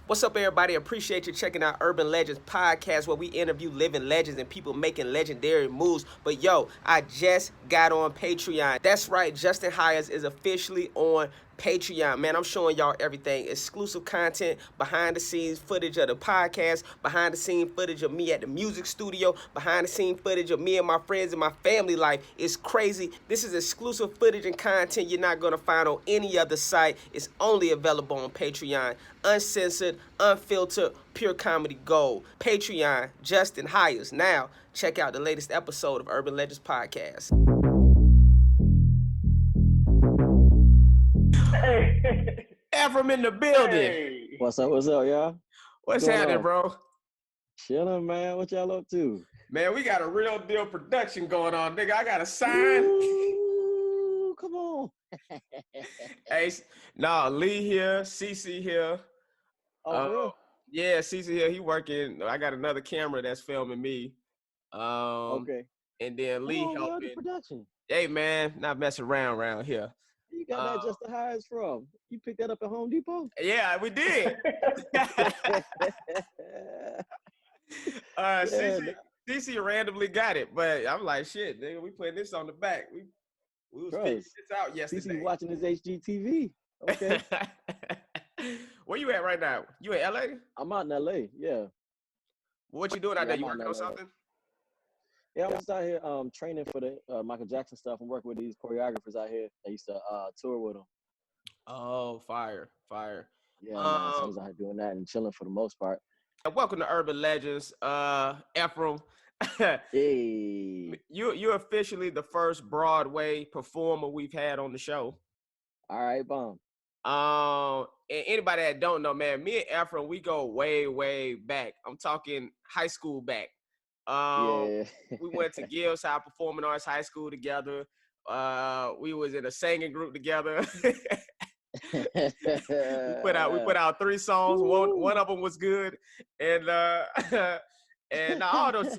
What's up, everybody? Appreciate you checking out Urban Legends podcast, where we interview living legends and people making legendary moves. But yo, I just got on Patreon. That's right, Justin Hires is officially on Patreon. Man, I'm showing y'all everything. Exclusive content, behind the scenes footage of the podcast, behind the scene footage of me at the music studio, behind the scene footage of me and my friends and my family life. It's crazy. This is exclusive footage and content you're not gonna find on any other site. It's only available on Patreon. Uncensored, unfiltered, pure comedy gold. Patreon, Justin Hires. Now, check out the latest episode of Urban Legends Podcast. Hey, Ephraim in the building. hey. What's up, y'all? What's going happening, on? bro? Chilling, man. What y'all up to? Man, we got a real deal production going on, nigga. I got a sign. Ooh, come on. Hey, nah, Lee here, CC here. Oh, for real? Yeah, CC here. He working. I got another camera that's filming me. Okay. And then Come Lee on, bro, the helping. production. Hey, man, not messing around here. You got that just the highest from? You picked that up at Home Depot? Yeah, we did. Yeah, CC randomly got it, but I'm like, shit, nigga, we putting this on the back. We was figuring Trust. this out yesterday. CC watching his HGTV. Okay. Where you at right now? You in LA? I'm out in LA. Yeah. What you doing out Yeah, there? I'm You out in working on LA. something? Yeah, I'm just out here training for the Michael Jackson stuff. I'm working with these choreographers out here. I used to tour with them. Oh, fire. Yeah, man. So I was out here doing that and chilling for the most part. Welcome to Urban Legends, Ephraim. Hey. You're officially the first Broadway performer we've had on the show. All right, bomb. And anybody that don't know, man, me and Ephraim, we go way back. I'm talking high school back. Yeah. We went to Gibbs High Performing Arts High School together. We was in a singing group together. we put out 3 songs. One of them was good, and and all those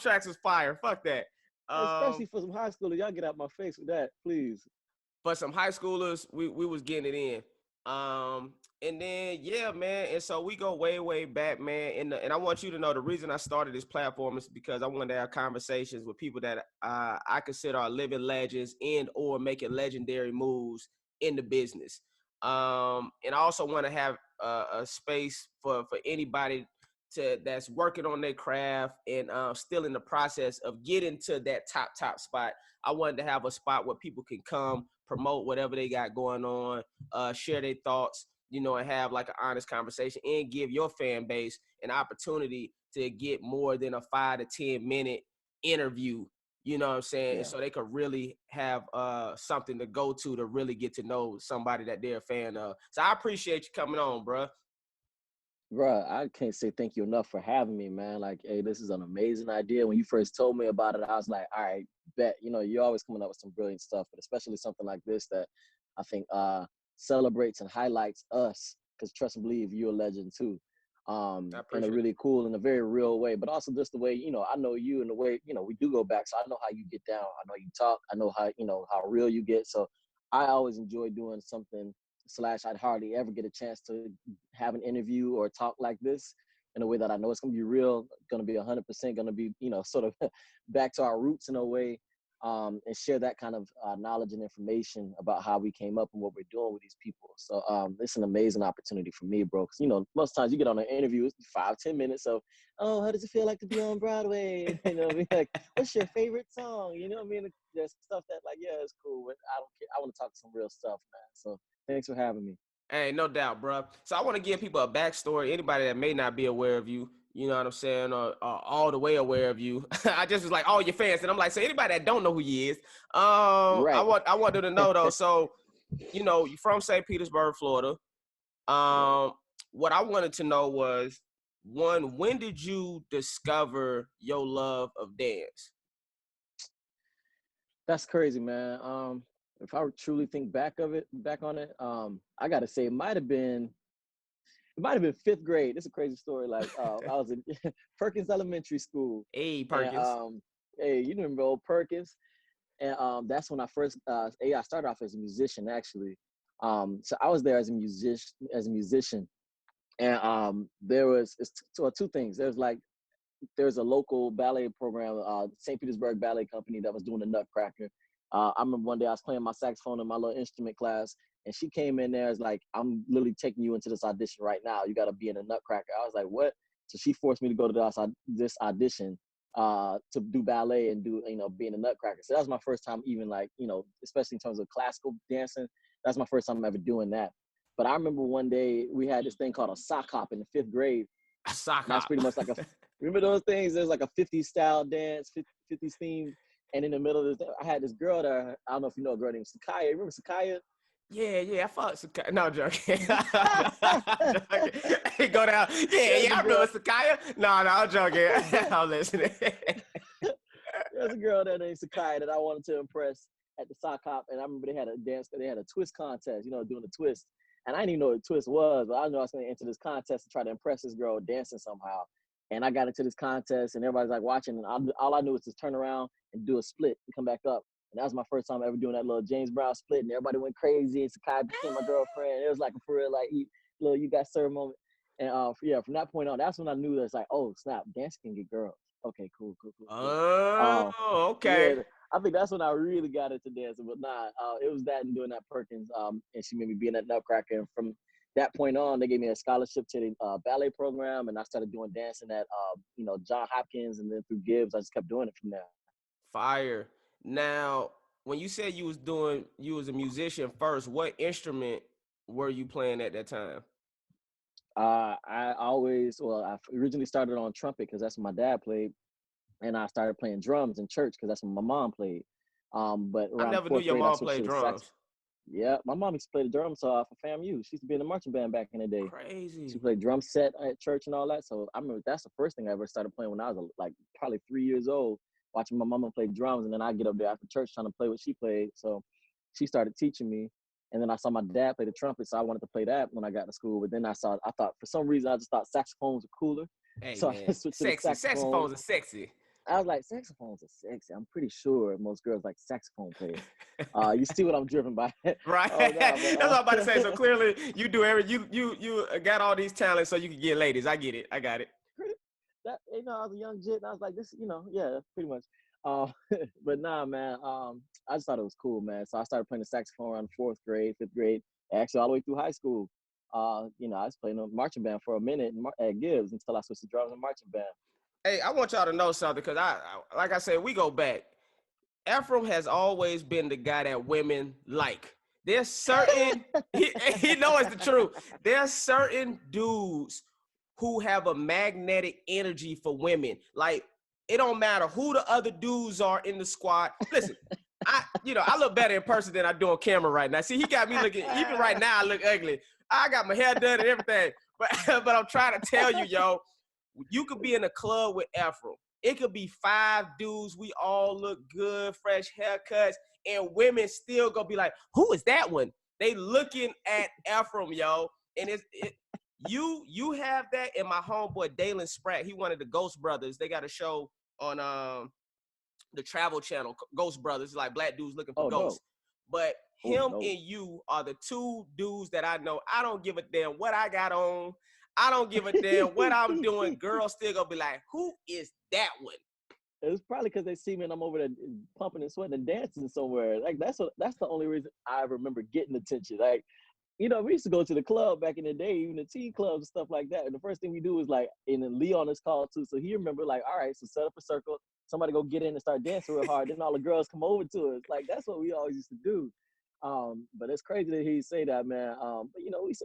tracks was fire. Fuck that. Especially for some high schoolers, y'all get out my face with that, please. For some high schoolers, we was getting it in. And then yeah, man, and so we go way back, man. And I want you to know the reason I started this platform is because I wanted to have conversations with people that I consider are living legends and or making legendary moves in the business. And I also want to have a space for anybody that's working on their craft and still in the process of getting to that top spot. I wanted to have a spot where people can come promote whatever they got going on, share their thoughts, and have like an honest conversation and give your fan base an opportunity to get more than a 5 to 10 minute interview. You know what I'm saying? Yeah. And so they could really have something to go to really get to know somebody that they're a fan of. So I appreciate you coming on, bro. Bruh, I can't say thank you enough for having me, man. Like, hey, this is an amazing idea. When you first told me about it, I was like, all right, bet. You're always coming up with some brilliant stuff, but especially something like this that I think celebrates and highlights us, because trust and believe, you're a legend too. In a really cool, in a very real way, but also just the way, I know you and the way, we do go back. So I know how you get down. I know you talk. I know how real you get. So I always enjoy doing something / I'd hardly ever get a chance to have an interview or talk like this in a way that I know it's going to be real, going to be 100% going to be, sort of back to our roots in a way, and share that kind of knowledge and information about how we came up and what we're doing with these people. So it's an amazing opportunity for me, bro. Because, most times you get on an interview, it's 5-10 minutes. So, oh, how does it feel like to be on Broadway? Like, what's your favorite song? You know what I mean? There's stuff that like, yeah, it's cool, but I don't care. I want to talk some real stuff, man. So thanks for having me. Hey, no doubt, bro. So I want to give people a backstory. Anybody that may not be aware of you, you know what I'm saying, or all the way aware of you. I just was like all your fans, and I'm like, so anybody that don't know who he is, Right. I want them to know though. So, you're from St. Petersburg, Florida. What I wanted to know was, one, when did you discover your love of dance? That's crazy, man. If I truly think back on it, I gotta say it might have been 5th grade. It's a crazy story. Like I was in Perkins Elementary School. Hey, Perkins. And, hey, you remember old Perkins? And that's when I first I started off as a musician actually. So I was there as a musician, And there was two things. There's a local ballet program, St. Petersburg Ballet Company, that was doing the Nutcracker. I remember one day I was playing my saxophone in my little instrument class, and she came in there as like, I'm literally taking you into this audition right now. You got to be in a Nutcracker. I was like, what? So she forced me to go to this audition to do ballet and do, being a Nutcracker. So that was my first time even like, especially in terms of classical dancing. That's my first time ever doing that. But I remember one day we had this thing called a sock hop in the 5th grade. A sock hop. That's pretty much like remember those things? There's like a 50s style dance, 50s theme. And in the middle of this, I had this girl there. I don't know if you know a girl named Sakaya. Remember Sakaya? Yeah, I fuck Sakaya. No, I'm joking. Hey, go down. Yeah, I remember Sakaya. No, I'm joking. I'm listening. There's a girl there named Sakaya that I wanted to impress at the sock hop. And I remember they had a twist contest, doing the twist. And I didn't even know what a twist was, but I knew I was going to enter this contest to try to impress this girl dancing somehow. And I got into this contest, and everybody's like watching, and all I knew was to turn around and do a split and come back up. And that was my first time ever doing that little James Brown split, and everybody went crazy, and Sakai became my girlfriend. It was like a for real, like, little you got served moment. And from that point on, that's when I knew that it's like, oh, snap, dance can get girls. Okay, cool. Oh, okay. Yeah, I think that's when I really got into dancing. But it was that and doing that Perkins, and she made me be in that Nutcracker. And from that point on, they gave me a scholarship to the ballet program, and I started doing dancing at John Hopkins, and then through Gibbs, I just kept doing it from there. Fire. Now, when you said you was a musician first, what instrument were you playing at that time? I originally started on trumpet because that's what my dad played, and I started playing drums in church because that's what my mom played. But around I never knew fourth your grade, mom played drums. Yeah, my mom used to play the drums for FAMU. She used to be in the marching band back in the day. Crazy. She played drum set at church and all that. So I remember that's the first thing I ever started playing when I was like probably 3 years old, watching my mama play drums, and then I get up there after church trying to play what she played. So she started teaching me, and then I saw my dad play the trumpet, so I wanted to play that when I got to school. But then I thought for some reason I just thought saxophones were cooler. Hey, so man, I switched to the saxophones are sexy. I was like, saxophones are sexy. I'm pretty sure most girls like saxophone players. You see what I'm driven by, right? Oh, no, that's what I'm about to say. So clearly, you do you got all these talents so you can get ladies. I get it. I got it. I was a young jit, and I was like, this, yeah, pretty much. But nah, man. I just thought it was cool, man. So I started playing the saxophone around 4th grade, 5th grade, actually all the way through high school. I was playing a marching band for a minute at Gibbs until I switched to drums and marching band. Hey, I want y'all to know something because like I said, we go back. Ephraim has always been the guy that women like. There's certain, he knows the truth. There's certain dudes who have a magnetic energy for women. Like, it don't matter who the other dudes are in the squad. Listen, I look better in person than I do on camera right now. See, he got me looking, even right now, I look ugly. I got my hair done and everything. But I'm trying to tell you, yo, you could be in a club with Ephraim. It could be 5 dudes. We all look good, fresh haircuts, and women still gonna be like, "Who is that one?" They looking at Ephraim, yo, and you have that. And my homeboy Dalen Spratt, he one of the Ghost Brothers. They got a show on the Travel Channel, Ghost Brothers, like black dudes looking for ghosts. No. But him and you are the 2 dudes that I know. I don't give a damn what I got on. I don't give a damn what I'm doing. Girls still gonna be like, who is that one? It's probably because they see me and I'm over there pumping and sweating and dancing somewhere. Like that's the only reason I remember getting attention. Like, we used to go to the club back in the day, even the teen clubs and stuff like that. And the first thing we do is like, and then Leon is called too. So he remember like, all right, so set up a circle. Somebody go get in and start dancing real hard. Then all the girls come over to us. Like, that's what we always used to do. But it's crazy that he say that, man. But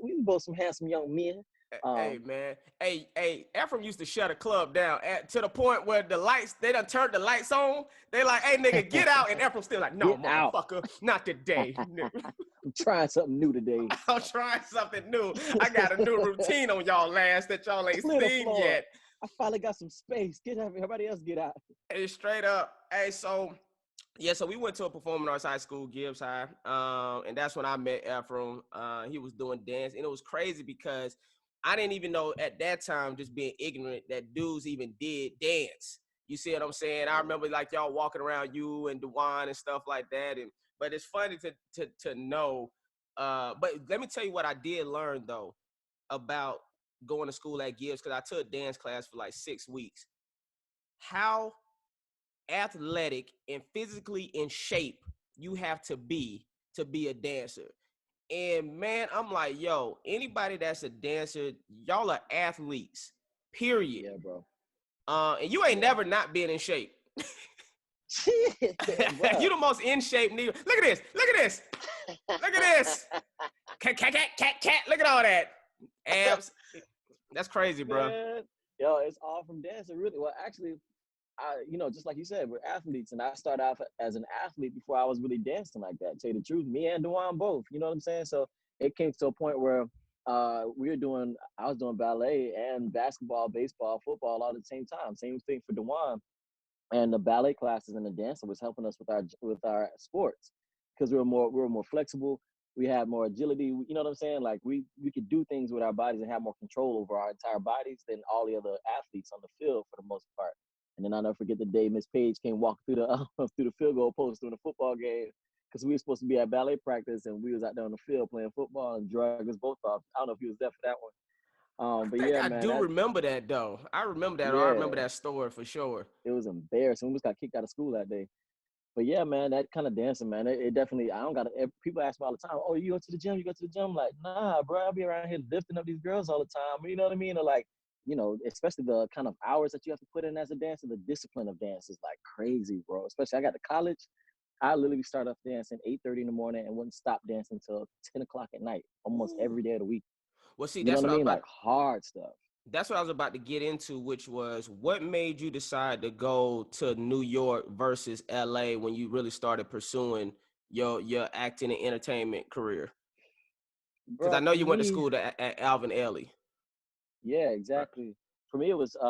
we both some handsome young men. Hey, man. Hey, Ephraim used to shut a club down to the point where they done turned the lights on. They like, hey, nigga, get out. And Ephraim still like, no, motherfucker, not today. I'm trying something new today. I'm trying something new. I got a new routine on y'all ass that y'all ain't seen yet. I finally got some space. Get out. Everybody else get out. Hey, straight up. Hey, so we went to a performing arts high school, Gibbs High. And that's when I met Ephraim. He was doing dance. And it was crazy because I didn't even know at that time, just being ignorant, that dudes even did dance. You see what I'm saying? I remember like y'all walking around, you and Dewan and stuff like that. But it's funny to know. But let me tell you what I did learn though about going to school at Gibbs, because I took dance class for like 6 weeks, how athletic and physically in shape you have to be a dancer. And man, I'm like, yo, anybody that's a dancer, y'all are athletes, period. Yeah, bro. And you ain't Yeah. never not been in shape. Bro. You the most in shape nigga. Look at this. Look at this. Look at this. Cat, cat, cat, cat, cat. Look at all that. Abs. That's crazy, bro. Man, yo, it's all from dancing, really. Well, actually, just like you said, we're athletes, and I started off as an athlete before I was really dancing like that. To tell you the truth, me and Dewan both. You know what I'm saying? So it came to a point where I was doing ballet and basketball, baseball, football all at the same time. Same thing for Dewan. And the ballet classes and the dancer was helping us with our sports because we were more flexible. We had more agility. You know what I'm saying? Like we could do things with our bodies and have more control over our entire bodies than all the other athletes on the field for the most part. And then I'll never forget the day Miss Page came walk through the through the field goal post during the football game because we were supposed to be at ballet practice and we was out there on the field playing football and drug us both off. I don't know if he was there for that one. I But think yeah, I man, do remember that though. I remember that. Or I remember yeah, that story for sure. it was embarrassing. We almost got kicked out of school that day. But yeah, man, that kind of dancing, man, it definitely, I don't got to, people ask me all the time, oh, you go to the gym, you go to the gym? I'm like, nah, bro, I'll be around here lifting up these girls all the time. You know what I mean? Or like, especially the kind of hours that you have to put in as a dancer, the discipline of dance is like crazy, bro. Especially I got to college, I literally start off dancing 8:30 in the morning and wouldn't stop dancing until 10 o'clock at night, almost Ooh. every day of the week. Well, see, You know that's what I what I was mean? about. Like hard stuff. That's what I was about to get into, which was what made you decide to go to New York versus LA when you really started pursuing your acting and entertainment career? Because I Bro, know for you went to me, school at Alvin Ailey. yeah, Right. exactly. For me, it was, I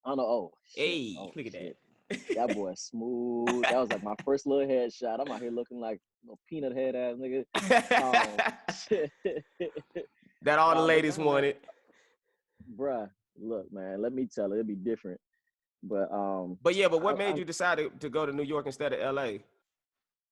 don't know, Hey, oh look at shit. that. That boy smooth. That was like my first little headshot. I'm out here looking like a peanut head ass nigga. Um, That all the but ladies nah, man, wanted. bruh. Look, man, let me tell it, it'd be different. But But yeah, but I, what I made you decide to go to New York instead of LA?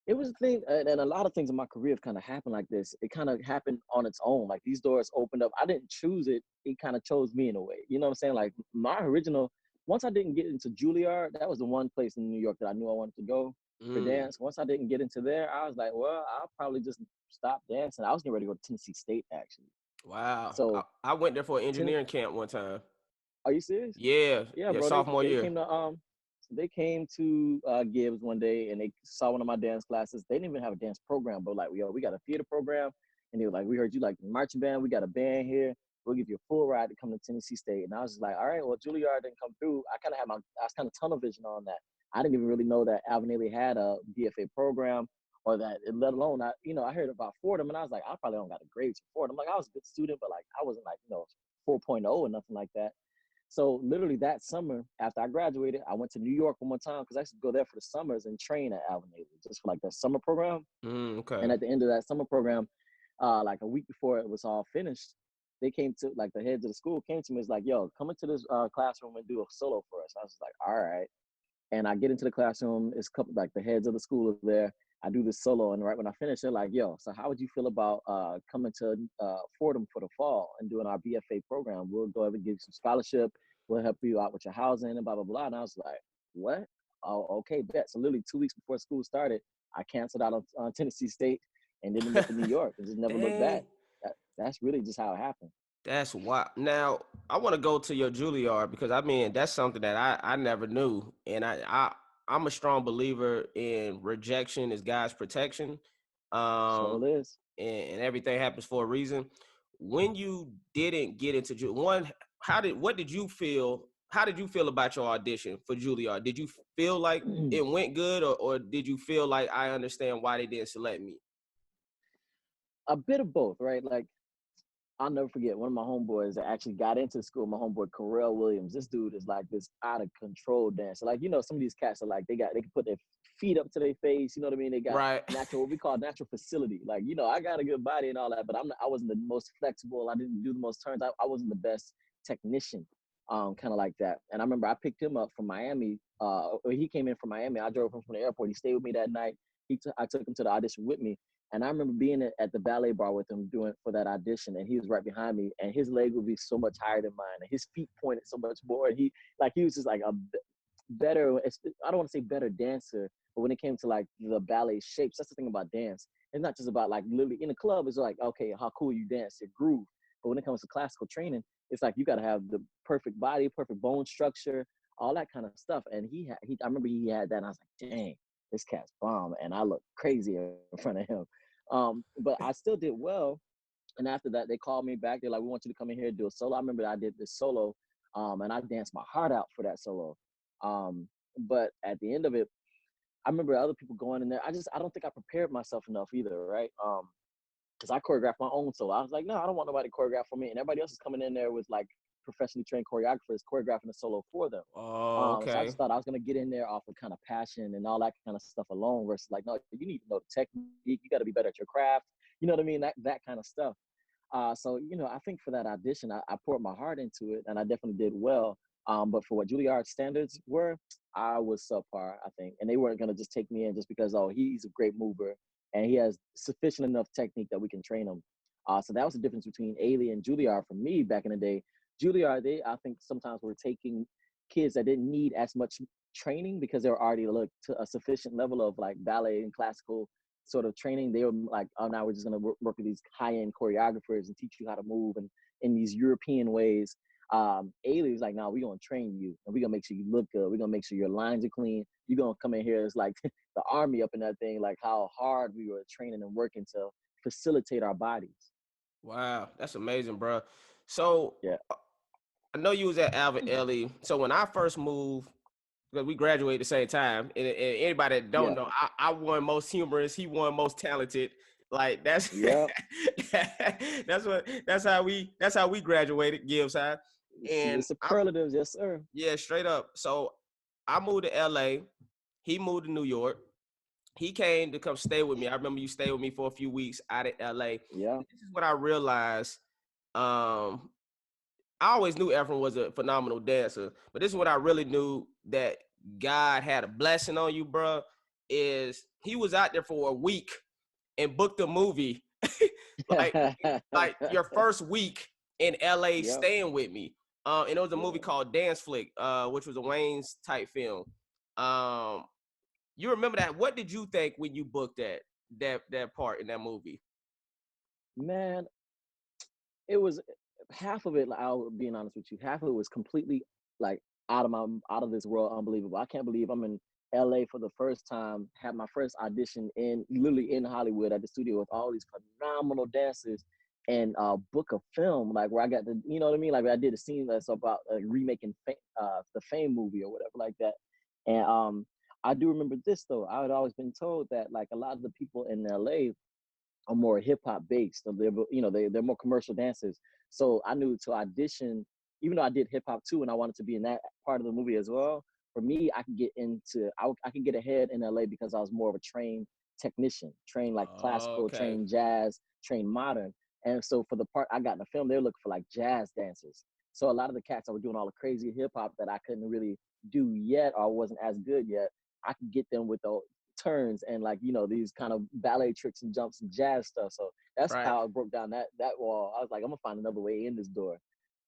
it was a thing, and a lot of things in my career have kind of happened like this. It kind of happened on its own. Like these doors opened up. I didn't choose it. It kind of chose me in a way. You know what I'm saying? Like my original. Once I didn't get into Juilliard, that was the one place in New York that I knew I wanted to go for Mm, dance. Once I didn't get into there, I was like, well, I'll probably just stop dancing. I was getting ready to go to Tennessee State actually. wow. I, So, I went there for an ten, engineering camp one time. are you serious? Yeah, Yeah, yeah, bro. sophomore They year. came to Gibbs one day and they saw one of my dance classes. They didn't even have a dance program, but like, yo, we got a theater program, and they were like, we heard you like the marching band. We got a band here. We'll give you a full ride to come to Tennessee State. And I was just like, all right, well, Juilliard didn't come through. I was kind of tunnel vision on that. I didn't even really know that Alvin Ailey had a BFA program or that, let alone, I heard about Fordham and I was like, I probably don't got the grades for Fordham. Like, I was a good student, but like, I wasn't like, 4.0 or nothing like that. So literally that summer, after I graduated, I went to New York one more time because I used to go there for the summers and train at Alvin Ailey just for like that summer program. Okay. And at the end of that summer program, like a week before it was all finished, they came to like the heads of the school came to me. It's like, yo, come into this classroom and do a solo for us. I was like, all right. And I get into the classroom. It's a couple like the heads of the school are there. I do this solo, and right when I finish, they're like, "Yo, so how would you feel about coming to Fordham for the fall and doing our BFA program? We'll go ahead and give you some scholarship. We'll help you out with your housing and blah blah blah." And I was like, "What? Oh, okay, bet." So literally 2 weeks before school started, I canceled out on Tennessee State and didn't look at New York and just never looked back. Dang. That's really just how it happened. That's why. Now I want to go to your Juilliard because I mean that's something that I never knew, and I'm a strong believer in rejection is God's protection, um, So it is. and everything happens for a reason. When you didn't get into one, what did you feel? How did you feel about your audition for Juilliard? Did you feel like it went good, or did you feel like I understand why they didn't select me? A bit of both, right? Like I'll never forget one of my homeboys that actually got into school. My homeboy Carell Williams. This dude is like this out of control dancer. Like some of these cats are like they can put their feet up to their face. You know what I mean? They got Right. natural what we call natural facility. Like I got a good body and all that, but I wasn't the most flexible. I didn't do the most turns. I wasn't the best technician. Kind of like that. And I remember I picked him up from Miami. He came in from Miami. I drove him from the airport. He stayed with me that night. I took him to the audition with me. And I remember being at the ballet bar with him doing for that audition, and he was right behind me, and his leg would be so much higher than mine, and his feet pointed so much more. And he was just like a better, I don't want to say better dancer, but when it came to like the ballet shapes, that's the thing about dance. It's not just about like literally in the club, it's like, okay, how cool you dance, your groove. But when it comes to classical training, it's like you got to have the perfect body, perfect bone structure, all that kind of stuff. And I remember he had that, and I was like, dang, this cat's bomb. And I looked crazy in front of him. But I still did well. And after that, they called me back. They're like, we want you to come in here and do a solo. I remember I did this solo, and I danced my heart out for that solo. But at the end of it, I remember other people going in there. I don't think I prepared myself enough either, right? Because I choreographed my own solo. I was like, no, I don't want nobody to choreograph for me. And everybody else is coming in there with like professionally trained choreographers choreographing a solo for them. Oh, So I okay. just thought I was gonna get in there off of kind of passion and all that kind of stuff alone. Versus like, no, you need to know the technique. You got to be better at your craft. You know what I mean? That kind of stuff. So I think for that audition, I poured my heart into it, and I definitely did well. But for what Juilliard standards were, I was subpar, I think, and they weren't gonna just take me in just because he's a great mover and he has sufficient enough technique that we can train him. So that was the difference between Ailey and Juilliard for me back in the day. Juilliard, I think sometimes were taking kids that didn't need as much training because they were already to a sufficient level of like ballet and classical sort of training. They were like, oh, now we're just going to work with these high-end choreographers and teach you how to move and in these European ways. Ailey was like, no, we're going to train you and we're going to make sure you look good. We're going to make sure your lines are clean. You're going to come in here. It's like the army up in that thing, like how hard we were training and working to facilitate our bodies. Wow, that's amazing, bro. So Yeah. I know you was at Alvin Ailey. So when I first moved, because we graduated at the same time, and anybody that don't Yeah. know, I won most humorous, he won most talented. Like that's Yep. that's how we graduated, Gibbs High. See the And superlatives, yes, sir. yeah, straight up. So I moved to LA. He moved to New York. He came to come stay with me. I remember you stayed with me for a few weeks out at LA. Yeah. This is what I realized. Um, I always knew Ephraim was a phenomenal dancer, but this is what I really knew that God had a blessing on you, bro. Is he was out there for a week and booked a movie, like like your first week in LA Yep. staying with me. And it was a movie Yeah. called Dance Flick, which was a Wayne's type film. Um, you remember that? What did you think when you booked that part in that movie? Man, it was half of it. Like, I'll being honest with you, half of it was completely like out of this world, unbelievable. I can't believe I'm in LA for the first time, had my first audition in literally in Hollywood at the studio with all these phenomenal dancers, and book a film like where I got to, you know what I mean? Like I did a scene that's about remaking the Fame movie or whatever like that. And I do remember this though. I had always been told that like a lot of the people in LA are more hip hop based. So they're more commercial dancers. So I knew to audition, even though I did hip hop too, and I wanted to be in that part of the movie as well. For me, I could get I could get ahead in LA because I was more of a trained technician, trained like classical, Okay, trained jazz, trained modern. And so for the part I got in the film, they were looking for like jazz dancers. So a lot of the cats that were doing all the crazy hip hop that I couldn't really do yet or wasn't as good yet, I could get them with the turns and like these kind of ballet tricks and jumps and jazz stuff. So that's right. how I broke down that wall. I was like, I'm gonna find another way in this door.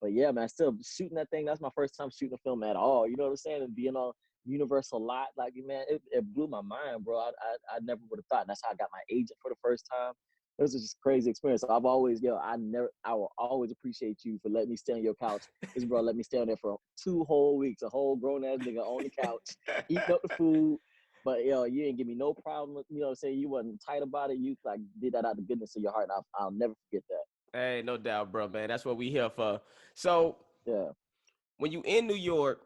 But yeah, man, still shooting that thing. That's my first time shooting a film at all. You know what I'm saying? And being on Universal lot, like man, it blew my mind, bro. I never would have thought. And that's how I got my agent for the first time. It was just a crazy experience. So I've always, I will always appreciate you for letting me stay on your couch. This bro let me stay on there for 2 whole weeks, a whole grown ass nigga on the couch, eating up the food. But you ain't give me no problem. You know what I'm saying? You wasn't tight about it. You like did that out of the goodness of your heart. And I'll never forget that. Hey, no doubt, bro, man. That's what we here for. So Yeah. when you in New York,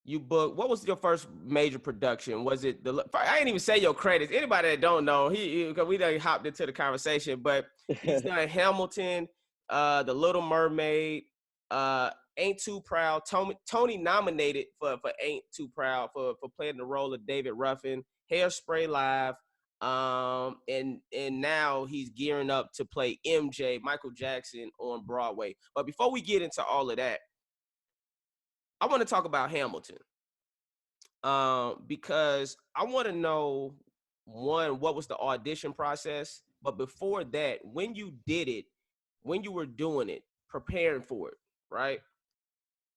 you book. What was your first major production? Was it I ain't even say your credits. Anybody that don't know, he because we done hopped into the conversation, but he's done Hamilton, The Little Mermaid, Ain't Too Proud. Tony nominated for Ain't Too Proud for playing the role of David Ruffin. Hairspray Live. And now he's gearing up to play MJ, Michael Jackson, on Broadway. But before we get into all of that, I want to talk about Hamilton, because I want to know one, what was the audition process? But before that, when you did it, when you were doing it, preparing for it, right?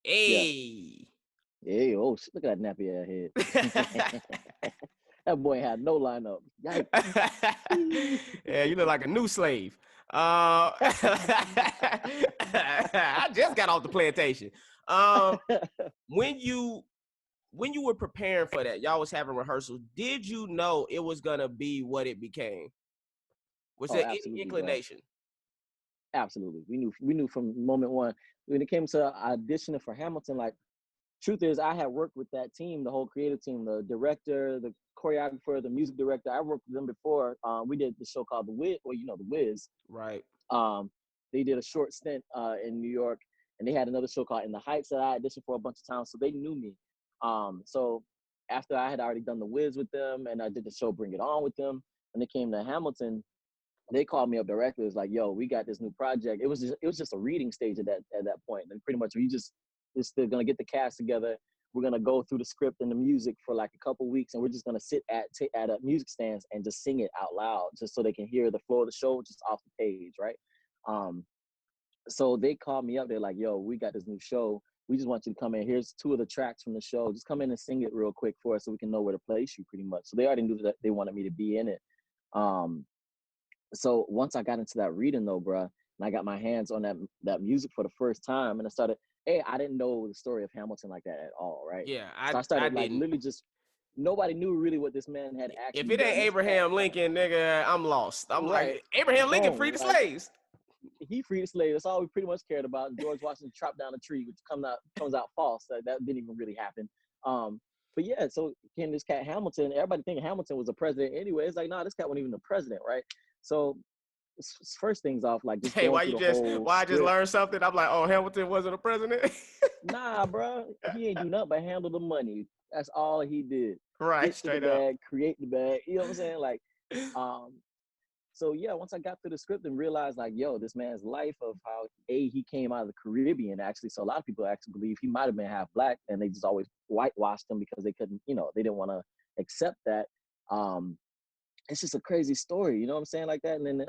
Yeah. Hey. Hey, oh, look at that nappy ass head. That boy had no lineup. Yikes. Yeah, you look like a new slave. I just got off the plantation. Um, when you were preparing for that, y'all was having rehearsals. Did you know it was gonna be what it became? Was Oh, there any absolutely, bro. inclination? Absolutely. We knew from moment one. When it came to auditioning for Hamilton, like, truth is, I had worked with that team, the whole creative team, the director, the choreographer, the music director. I worked with them before. We did the show called The Wiz, or the Wiz. Right. Um, they did a short stint in New York, and they had another show called In the Heights that I auditioned for a bunch of times, so they knew me. So after I had already done The Wiz with them, and I did the show Bring It On with them, when they came to Hamilton, they called me up directly. It was like, "Yo, we got this new project." It was just a reading stage at that point, and pretty much they're gonna get the cast together. We're gonna go through the script and the music for like a couple weeks, and we're just gonna sit at a music stands and just sing it out loud, just so they can hear the flow of the show just off the page, right? Um, so they called me up. They're like, "Yo, we got this new show. We just want you to come in. Here's two of the tracks from the show. Just come in and sing it real quick for us, so we can know where to place you, pretty much." So they already knew that they wanted me to be in it. Um, so once I got into that reading though, bruh, and I got my hands on that music for the first time, and I started, hey, I didn't know the story of Hamilton like that at all, right? Yeah, So I I started like didn't. literally just nobody knew really what this man had If actually it ain't done. This cat, Abraham Lincoln, nigga, I'm lost. I'm right? like, Abraham Lincoln freed Boom, the like slaves. he freed the slaves. That's all we pretty much cared about. George Washington chopped down a tree, which comes out false. That didn't even really happen. Um, but yeah, so came this cat Hamilton. Everybody thinking Hamilton was a president anyway. It's like, nah, this cat wasn't even the president, right? So first things off, like just Hey, going through the whole why I just script. learned something? I'm like, oh, Hamilton wasn't a president. Nah, bro, he ain't do nothing but handle the money. That's all he did. Right, Get to the straight up. bag, create the bag. You know what I'm saying? Like, um, so yeah, once I got through the script and realized, like, yo, this man's life of how he came out of the Caribbean, actually. So a lot of people actually believe he might have been half black, and they just always whitewashed him because they couldn't, they didn't want to accept that. Um, it's just a crazy story, you know what I'm saying, like that, and then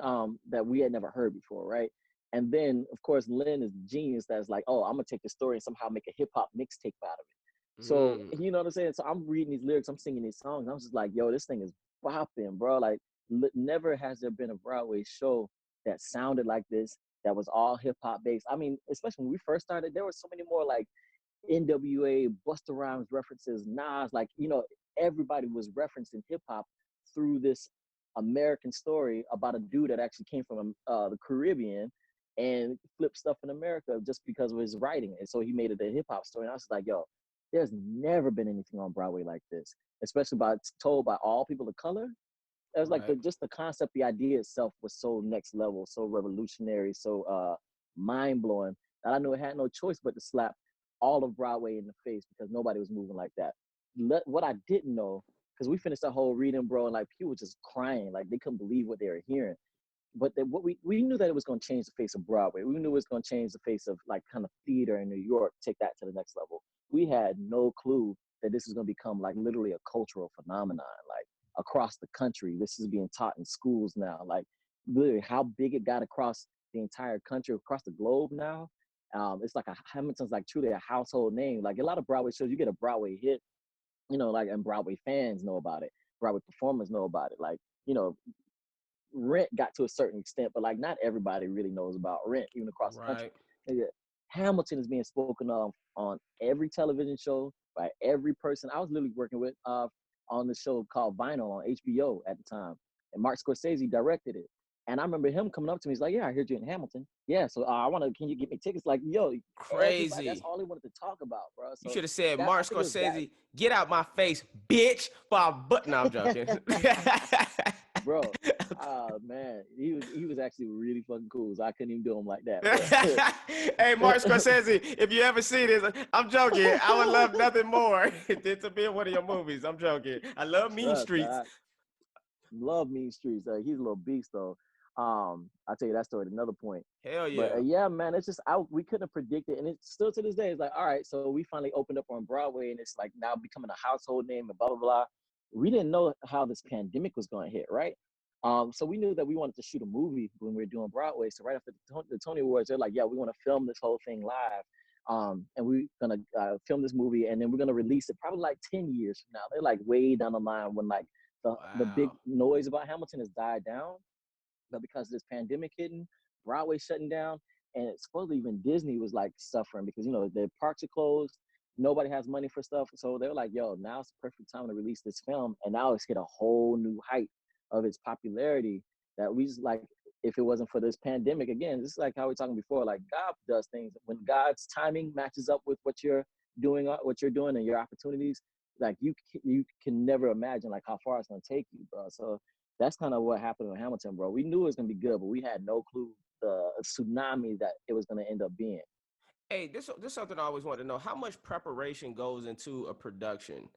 that we had never heard before, right? And then of course Lynn is the genius that's like, oh, I'm gonna take the story and somehow make a hip hop mixtape out of it. So Mm, you know what I'm saying? So I'm reading these lyrics, I'm singing these songs, I'm just like, yo, this thing is bopping, bro. Like never has there been a Broadway show that sounded like this, that was all hip hop based. I mean, especially when we first started, there were so many more like NWA, Busta Rhymes references, Nas, like, everybody was referencing hip hop through this American story about a dude that actually came from the Caribbean and flipped stuff in America just because of his writing. And so he made it a hip hop story. And I was like, yo, there's never been anything on Broadway like this, especially told by all people of color. It was like right. just the concept, the idea itself was so next level, so revolutionary, so mind blowing that I knew it had no choice but to slap all of Broadway in the face because nobody was moving like that. What I didn't know, because we finished the whole reading, bro, and like people were just crying, like they couldn't believe what they were hearing. But what we knew that it was going to change the face of Broadway. We knew it was going to change the face of like kind of theater in New York, take that to the next level. We had no clue that this was going to become like literally a cultural phenomenon, like across the country. This is being taught in schools now. Like literally how big it got across the entire country, across the globe now. It's like Hamilton's like truly a household name. Like a lot of Broadway shows, you get a Broadway hit, like, and Broadway fans know about it. Broadway performers know about it. Like, Rent got to a certain extent, but like not everybody really knows about Rent, even across the country. Right. Hamilton is being spoken of on every television show by every person. I was literally working with on the show called Vinyl on HBO at the time, and Mark Scorsese directed it. And I remember him coming up to me. He's like, "Yeah, I heard you in Hamilton. Yeah, so I want to. Can you get me tickets?" Like, yo, everybody. That's Crazy. all they wanted to talk about, bro. You So should have said, that I Mark think it was that. Scorsese, get out my face, bitch. No, I'm joking. Bro, man, he was actually really fucking cool. So I couldn't even do him like that. But Hey, Mark Scorsese, if you ever see this, I'm joking. I would love nothing more than to be in one of your movies. I'm joking. I love Mean trust, Streets. I love Mean Streets. He's a little beast though. I'll tell you that story at another point. Hell But yeah. yeah, man, it's just we couldn't have predicted, and it's still to this day. It's like, all right, so we finally opened up on Broadway, and it's like now becoming a household name and blah blah blah. we didn't know how this pandemic was going to hit, right? So we knew that we wanted to shoot a movie when we were doing Broadway. So right after the Tony Awards, they're like, yeah, we want to film this whole thing live. And we're going to film this movie, and then we're going to release it probably like 10 years from now. They're like way down the line when like the big Wow. noise about Hamilton has died down. But because of this pandemic hitting, Broadway shutting down, and supposedly even Disney was like suffering because, you know, the parks are closed. Nobody has money for stuff. So they're like, yo, now's the perfect time to release this film. And now it's hit a whole new height of its popularity that we just like, if it wasn't for this pandemic, again, this is like how we were talking before, like God does things. When God's timing matches up with what you're doing and your opportunities, like you can never imagine like how far it's gonna take you, bro. So that's kind of what happened with Hamilton, bro. We knew it was gonna be good, but we had no clue the tsunami that it was gonna end up being. Hey, this something I always wanted to know. How much preparation goes into a production,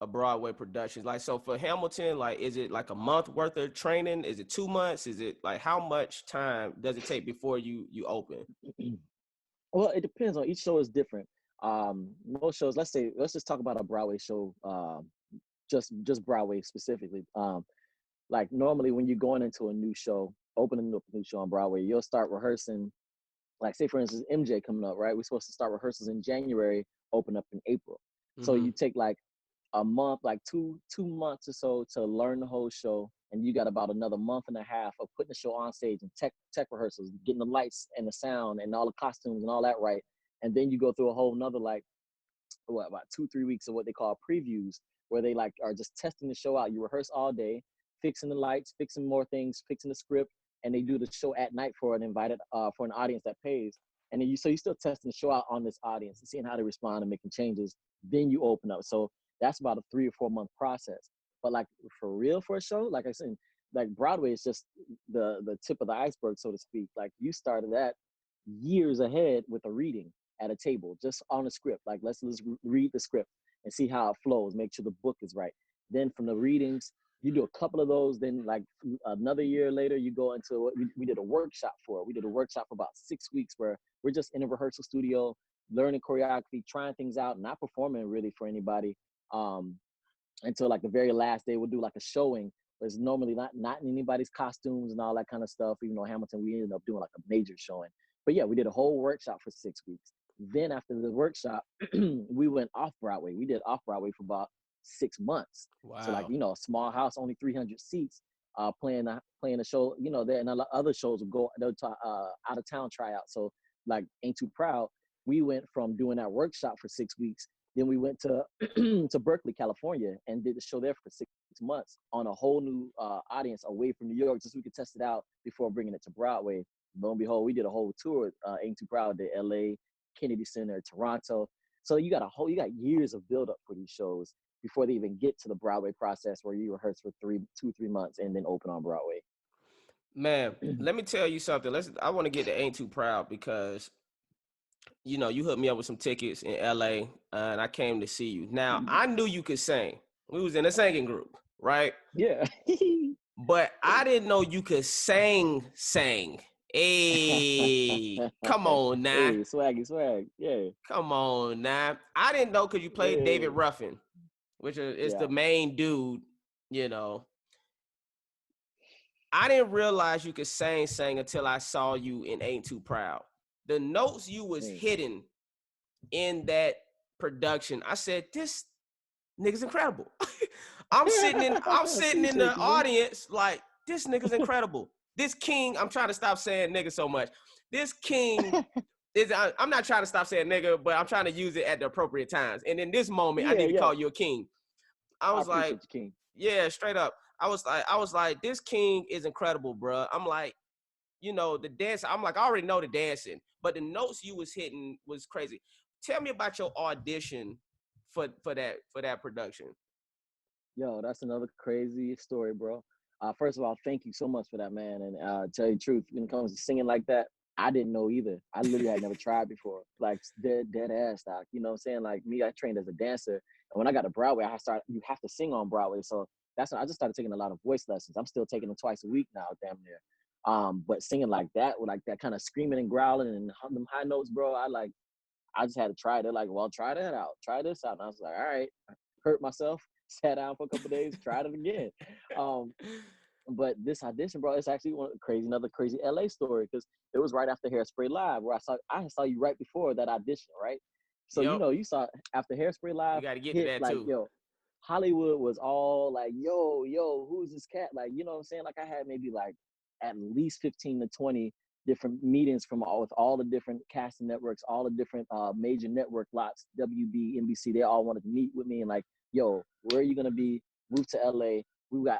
a Broadway production? Like, so for Hamilton, like, is it like a month worth of training? Is it 2 months? Is it like how much time does it take before you open? Well, it depends on each show is different. Most shows, let's just talk about a Broadway show, just Broadway specifically. Like normally when you're going into a new show, opening up a new show on Broadway, you'll start rehearsing. Like say for instance, MJ coming up, right? We're supposed to start rehearsals in January, open up in April. So Mm-hmm. you take like a month, like two months or so to learn the whole show, and you got about another month and a half of putting the show on stage and tech rehearsals, getting the lights and the sound and all the costumes and all that right, and then you go through a whole nother like what about 2 3 weeks of what they call previews, where they like are just testing the show out. You rehearse all day, fixing the lights, fixing more things, fixing the script, and they do the show at night for an invited for an audience that pays. And then you still testing the show out on this audience and seeing how they respond and making changes. Then you open up. So that's about a 3 or 4 month process. But like for real for a show, like I said, like Broadway is just the tip of the iceberg, so to speak. Like you started that years ahead with a reading at a table, just on a script. Like let's read the script and see how it flows. Make sure the book is right. Then from the readings, you do a couple of those. Then like another year later, you go into what we did a workshop for. We did a workshop for about 6 weeks where we're just in a rehearsal studio, learning choreography, trying things out, not performing really for anybody. Um, until like the very last day, we'll do like a showing. But it's normally not in anybody's costumes and all that kind of stuff. Even though Hamilton, we ended up doing like a major showing. But yeah, we did a whole workshop for 6 weeks. Then after the workshop, we went off Broadway. We did off Broadway for about 6 months. So like Wow. a small house, only 300 seats, playing a show. There and other shows would go out of town tryout. So like Ain't Too Proud, we went from doing that workshop for 6 weeks. Then we went to to Berkeley, California, and did the show there for 6 months on a whole new audience away from New York, just so we could test it out before bringing it to Broadway. Lo and behold, we did a whole tour. Ain't Too Proud did L.A., Kennedy Center, Toronto. So you got years of build up for these shows before they even get to the Broadway process, where you rehearse for 2 3 months and then open on Broadway. Man, let me tell you something. I want to get to Ain't Too Proud because you hooked me up with some tickets in LA, and I came to see you. Now, I knew you could sing. We was in a singing group, right? Yeah. But I didn't know you could sing. Hey, come on now. Hey, swaggy swag. Yeah. Come on now. I didn't know because you played David Yeah. Ruffin, which is the Yeah. main dude, you know. I didn't realize you could sing until I saw you in Ain't Too Proud. The notes you was Mm. hitting in that production, I said, this nigga's incredible. I'm sitting in Appreciate the you, man. audience like, this nigga's incredible. This king, I'm trying to stop saying nigga so much. This king is, I'm not trying to stop saying nigga, but I'm trying to use it at the appropriate times. And in this moment, I Yeah, need to yeah. call you a king. I I was like, appreciate you, King. yeah, straight up. I was like, this king is incredible, bro. I'm like, the dance. I'm like, I already know the dancing, but the notes you was hitting was crazy. Tell me about your audition for that production. Yo, that's another crazy story, bro. First of all, thank you so much for that, man. And tell you the truth, when it comes to singing like that, I didn't know either. I literally had never tried before, like dead ass stock. You know what I'm saying? Like me, I trained as a dancer, and when I got to Broadway, you have to sing on Broadway. So that's when I just started taking a lot of voice lessons. I'm still taking them twice a week now, damn near. But singing like that, with like that kind of screaming and growling and them high notes, bro, I just had to try it. They're like, well, try that out, try this out. And I was like, all right, hurt myself. sat down for a couple of days, tried it again. Um, but this audition, bro, it's actually another crazy LA story because it was right after Hairspray Live where I saw you right before that audition, right? So Yep. you saw after Hairspray We Live got to get to hit, that like, too. yo, Hollywood was all like, yo, who's this cat? Like, you know what I'm saying? Like I had maybe like at least 15 to 20 different meetings with all the different casting networks, all the different major network lots, WB, NBC. They all wanted to meet with me and like, yo, where are you gonna be? Move to LA. We got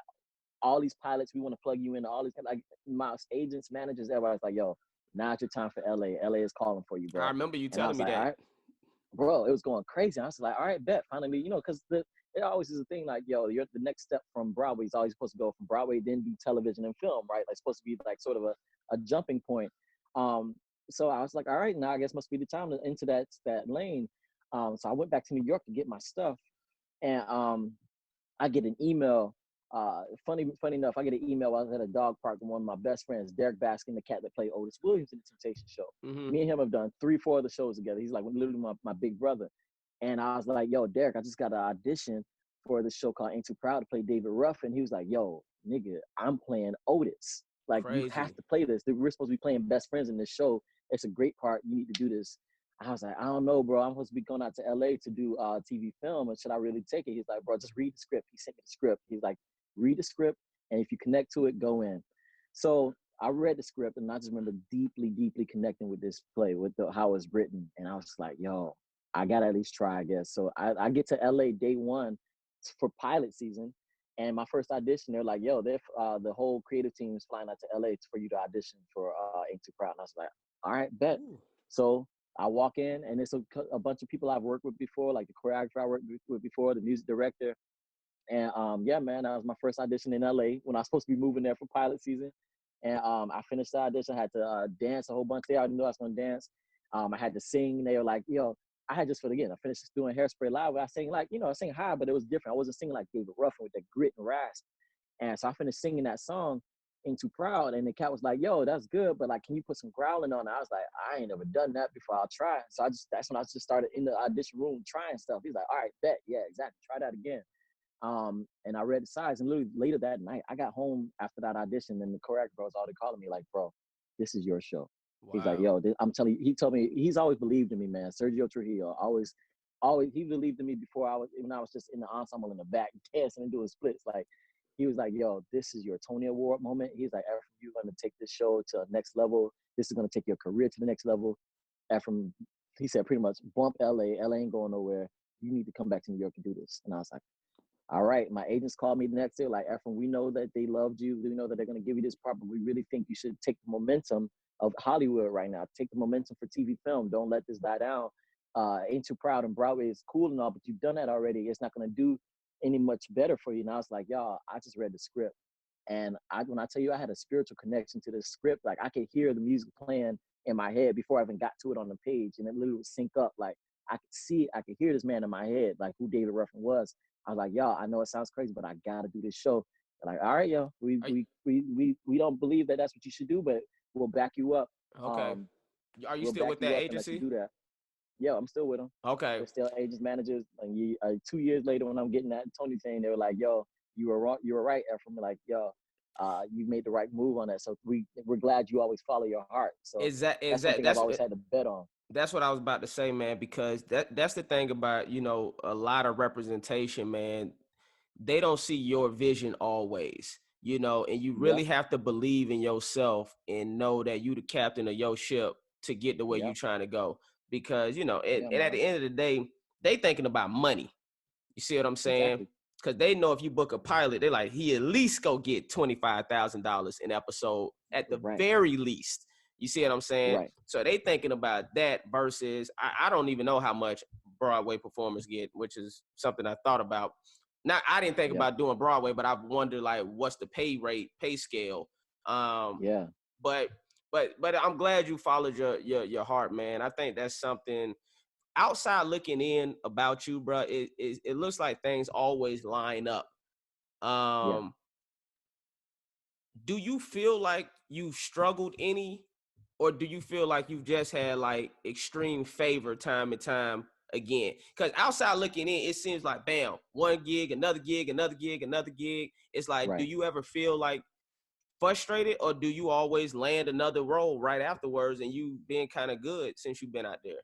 all these pilots. We want to plug you in. All these, like, my agents, managers, everybody's like, yo, now's your time for LA. LA is calling for you, I bro. remember you And I telling was me like, all that. right, bro, it was going crazy. I was like, all right, bet. Finally, because it always is a thing like, yo, you're the next step from Broadway is always supposed to go from Broadway, then do television and film, right? Like supposed to be like sort of a jumping point. Um, so I was like, all right, now I guess must be the time to enter that lane. So I went back to New York to get my stuff, and I get an email. Funny enough, I get an email. I was at a dog park with one of my best friends, Derek Baskin, the cat that played Otis Williams in the Temptation Show. Mm-hmm. Me and him have done 3-4 of the shows together. He's like literally my big brother. And I was like, yo, Derek, I just got an audition for this show called Ain't Too Proud to play David Ruff. And he was like, yo, nigga, I'm playing Otis. Like, you have Crazy. to play this. We're supposed to be playing best friends in this show. It's a great part. You need to do this. I was like, I don't know, bro. I'm supposed to be going out to LA to do TV film. And should I really take it? He's like, bro, just read the script. He sent me the script. He's like, read the script. And if you connect to it, go in. So I read the script and I just remember deeply connecting with this play, with how it's written. And I was like, yo, I got to at least try, I guess. So I get to LA day one for pilot season. And my first audition, they're like, yo, the whole creative team is flying out to LA for you to audition for Ain't Too Proud. And I was like, all right, bet. Ooh. So I walk in and it's a bunch of people I've worked with before, like the choreographer I worked with before, the music director. And yeah, man, that was my first audition in LA when I was supposed to be moving there for pilot season. And I finished the audition. I had to dance a whole bunch. They already knew I was going to dance. I had to sing. They were like, yo, I had just, for again, I finished doing Hairspray Live. I sang like, I sang high, but it was different. I wasn't singing like David Ruffin with that grit and rasp. And so I finished singing that song, Ain't Too Proud. And the cat was like, yo, that's good, but like, can you put some growling on it? I was like, I ain't never done that before. I'll try. So that's when I just started in the audition room trying stuff. He's like, all right, bet. Yeah, exactly. Try that again. And I read the sides, and literally later that night, I got home after that audition, and the choreographer was already calling me like, bro, this is your show. Wow. He's like, yo, I'm telling you, he told me, he's always believed in me, man. Sergio Trujillo, always, he believed in me before when I was just in the ensemble in the back, dancing and doing splits. Like, he was like, yo, this is your Tony Award moment. He's like, Ephraim, you're going to take this show to the next level. This is going to take your career to the next level. Ephraim, he said pretty much, bump LA. LA ain't going nowhere. You need to come back to New York and do this. And I was like, all right, my agents called me the next day, like, Ephraim, we know that they loved you. We know that they're going to give you this part, but we really think you should take the momentum of Hollywood right now. Take the momentum for TV film. Don't let this die down. Ain't Too Proud and Broadway is cool and all, but you've done that already. It's not going to do any much better for you. And I was like, y'all, I just read the script. And when I tell you I had a spiritual connection to the script, like I could hear the music playing in my head before I even got to it on the page. And it literally would sync up. Like I could see it, I could hear this man in my head, like who David Ruffin was. I was like, y'all, I know it sounds crazy, but I gotta do this show. They're like, all right, yo, we don't believe that that's what you should do, but we'll back you up. Okay. Are you We'll still back with you that up and let you agency? do that. Yeah, I'm still with them. Okay. We're still agents, managers. And 2 years later, when I'm getting that Tony thing, they were like, yo, you were wrong. You were right, Ephraim. Like, yo, you made the right move on that. So we're glad you always follow your heart. So Is that that's one thing I've always had to bet on. That's what I was about to say, man, because that's the thing about, a lot of representation, man. They don't see your vision always, and you really Yep. have to believe in yourself and know that you the captain of your ship to get to where you Yep. trying to go. Because, and Yeah, at man. the end of the day, they thinking about money. You see what I'm saying? Exactly. Because they know if you book a pilot, they're like, he at least go get $25,000 an episode at the Right. very least. You see what I'm saying? Right. So they thinking about that versus I don't even know how much Broadway performers get, which is something I thought about. Not I didn't think Yep. about doing Broadway, but I've wondered like what's the pay scale. Yeah. But I'm glad you followed your heart, man. I think that's something outside looking in about you, bro. It looks like things always line up. Yeah. Do you feel like you've struggled any, or do you feel like you've just had like extreme favor time and time again. Because outside looking in, it seems like bam, one gig, another gig, another gig, another gig. It's like, do Right. you ever feel like frustrated, or do you always land another role right afterwards and you been kind of good since you've been out there?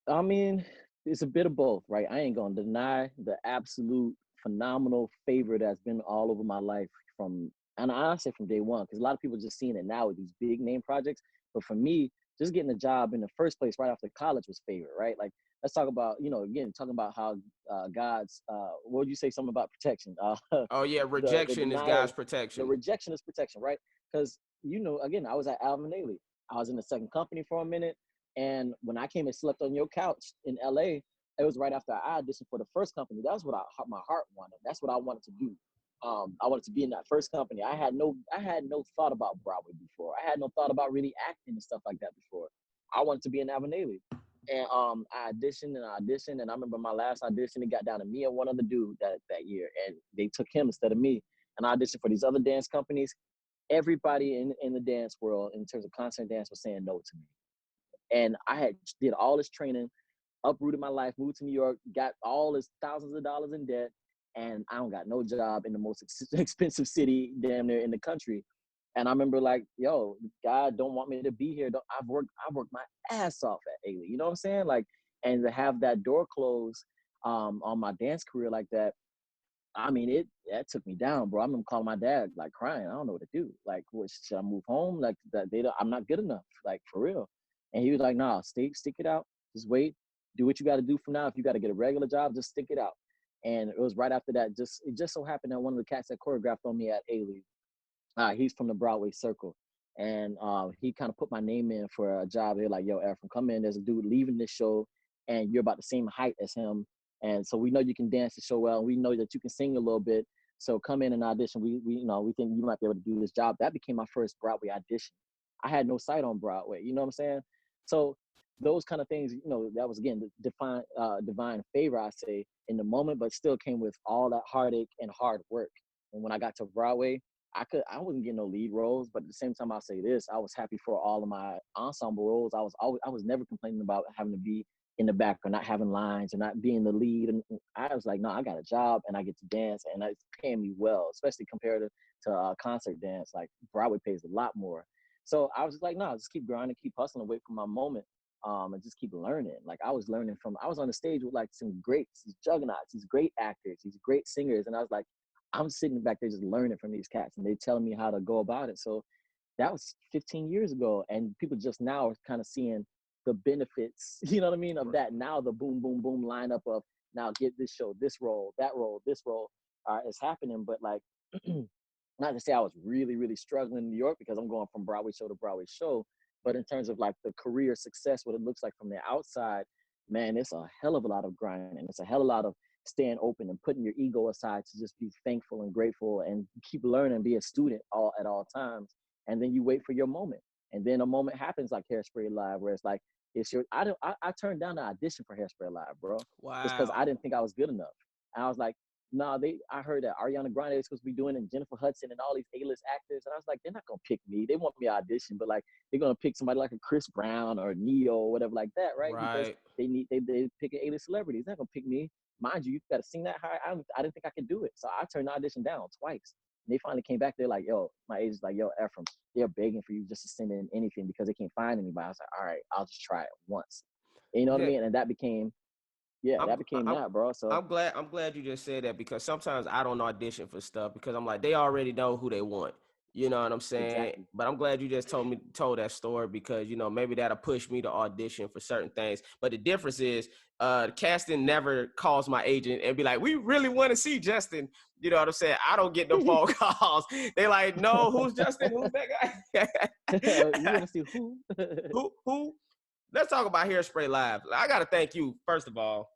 I mean, it's a bit of both, right? I ain't gonna deny the absolute phenomenal favor that's been all over my life from, and I say from day one, because a lot of people just seeing it now with these big name projects. But for me, just getting a job in the first place right after college was favor, right? Like, let's talk about, again, talking about how God's, what would you say, something about protection? Oh yeah, The rejection is God's denial, the protection. rejection is protection, right? Because, again, I was at Alvin Ailey. I was in the second company for a minute. And when I came and slept on your couch in LA, it was right after I auditioned for the first company. That's what my heart wanted. That's what I wanted to do. I wanted to be in that first company. I had no thought about Broadway before. I had no thought about really acting and stuff like that before. I wanted to be in Avenali. And I auditioned, and I remember my last audition, it got down to me and one other dude that year, and they took him instead of me. And I auditioned for these other dance companies. Everybody in the dance world, in terms of concert dance, was saying no to me. And I had did all this training, uprooted my life, moved to New York, got all this thousands of dollars in debt, and I don't got no job in the most expensive city damn near in the country. And I remember like, yo, God don't want me to be here. I've worked my ass off at Ailey. You know what I'm saying? Like, and to have that door close on my dance career like that, I mean, that took me down, bro. I remember calling my dad, like crying. I don't know what to do. Like, what, should I move home? Like, I'm not good enough, like for real. And he was like, nah, stick it out. Just wait. Do what you got to do from now. If you got to get a regular job, just stick it out. And it was right after that. It just so happened that one of the cats that choreographed on me at Ailey, he's from the Broadway circle. And he kind of put my name in for a job. They're like, yo, Ephraim, come in. There's a dude leaving this show, and you're about the same height as him. And so we know you can dance the show well. And we know that you can sing a little bit. So come in and audition. We think you might be able to do this job. That became my first Broadway audition. I had no sight on Broadway. You know what I'm saying? So those kind of things, that was, again, the divine favor, I say, in the moment, but still came with all that heartache and hard work. And when I got to Broadway, I wasn't getting no lead roles, but at the same time, I'll say this: I was happy for all of my ensemble roles. I was never complaining about having to be in the back or not having lines or not being the lead. And I was like, no, I got a job and I get to dance, and it's paying me well, especially compared to concert dance. Like, Broadway pays a lot more. So I was just like, no, just keep grinding, keep hustling, wait for my moment, and just keep learning. Like, I was on the stage with like some greats, these juggernauts, these great actors, these great singers, and I was like, I'm sitting back there just learning from these cats, and they telling me how to go about it. So that was 15 years ago, and people just now are kind of seeing the benefits, you know what I mean, of that. Now the boom, boom, boom lineup of now get this show, this role, that role, this role is happening. But like, not to say I was really, really struggling in New York, because I'm going from Broadway show to Broadway show, but in terms of like the career success, what it looks like from the outside, man, it's a hell of a lot of grinding. It's a hell of a lot of staying open and putting your ego aside to just be thankful and grateful and keep learning, be a student at all times. And then you wait for your moment. And then a moment happens like Hairspray Live, where it's like, I turned down the audition for Hairspray Live, bro, just because I Wow. didn't think I was good enough. And I was like, no, I heard that Ariana Grande is supposed to be doing it, and Jennifer Hudson and all these A-list actors. And I was like, they're not going to pick me. They want me to audition, but like, they're going to pick somebody like a Chris Brown or Neo or whatever like that, right? Because Right. they pick an A-list celebrity. They're not going to pick me. Mind you got to sing that high. I didn't think I could do it. So I turned the audition down twice. And they finally came back. They're like, yo, my agent's like, yo, Ephraim, they're begging for you just to send in anything because they can't find anybody. I was like, all right, I'll just try it once. And you know what I Yeah. mean? And that became I'm I'm that, bro. So I'm glad you just said that, because sometimes I don't audition for stuff because I'm like, they already know who they want. You know what I'm saying? exactly. But I'm glad you just told that story, because maybe that'll push me to audition for certain things. But the difference is the casting never calls my agent and be like, we really want to see Justin. You know what I'm saying? I don't get them phone calls. They like, no, who's Justin? Who's that We guy? want to see who. Who? Let's talk about Hairspray Live. I gotta thank you, first of all,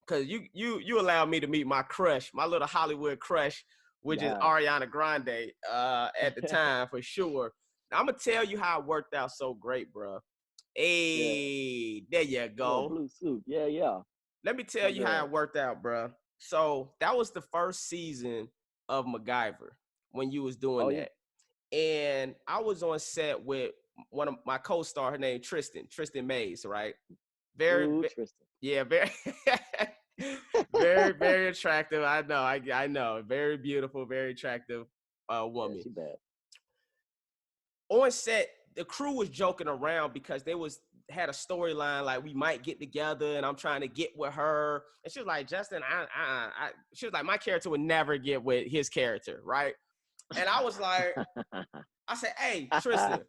because you allowed me to meet my crush, my little Hollywood crush, which is Yeah. Ariana Grande, at the time, for sure. I'm gonna tell you how it worked out so great, bro. Yeah. Hey, there you Little go. blue suit. Yeah, yeah. Let me tell So you how good. it worked out, bro. So that was the first season of MacGyver when you was doing Oh yeah. that, and I was on set with one of my co-star. Her name Tristan Mays, right? very, Ooh, Tristan. yeah, very, very, very attractive. I know, I know, very beautiful, very attractive Yeah, woman. she bad. On set, the crew was joking around because they had a storyline like we might get together, and I'm trying to get with her, and she was like, Justin, she was like, my character would never get with his character, right? And I was like, I said, hey, Tristan.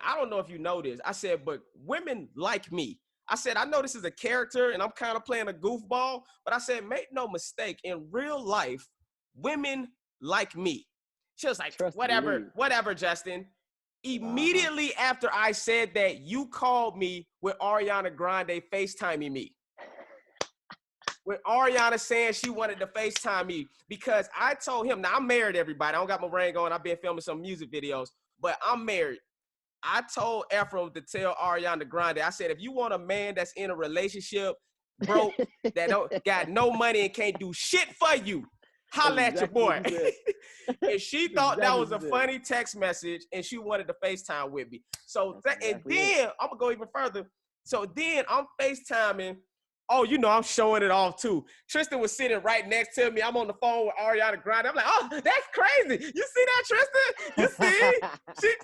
I don't know if you know this. I said, but women like me. I said, I know this is a character and I'm kind of playing a goofball, but I said, make no mistake, in real life, women like me. She was like, Trust and whatever, believe. whatever, Justin. Immediately after I said that, you called me with Ariana Grande FaceTiming me. With Ariana saying she wanted to FaceTime me because I told him, now I'm married, everybody. I don't got my ring on. I've been filming some music videos, but I'm married. I told Ephraim to tell Ariana Grande, I said, if you want a man that's in a relationship, broke, that don't got no money and can't do shit for you, holla at your boy. And she thought that was a funny text message and she wanted to FaceTime with me. So, and then I'm gonna go even further. So then I'm FaceTiming. Oh, you know, I'm showing it off too. Tristan was sitting right next to me. I'm on the phone with Ariana Grande. I'm like, oh, that's crazy. You see that, Tristan? You see? She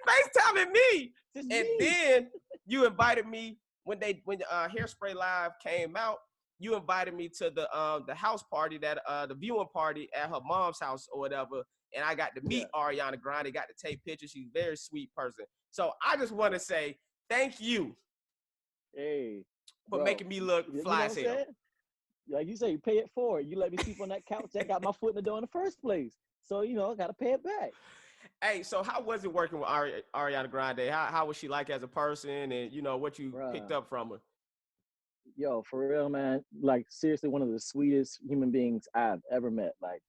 FaceTiming me. And then you invited me when Hairspray Live came out. You invited me to the house party, that the viewing party at her mom's house or whatever. And I got to meet Ariana Grande, got to take pictures. She's a very sweet person. So I just want to say thank you. Hey. For making me look fly as hell. Like you say, you pay it forward. You let me sleep on that couch that got my foot in the door in the first place. So, you know, I got to pay it back. Hey, so how was it working with Ariana Grande? How was she like as a person, and, you know, what you picked up from her? Yo, for real, man. Like, seriously, one of the sweetest human beings I've ever met. Like,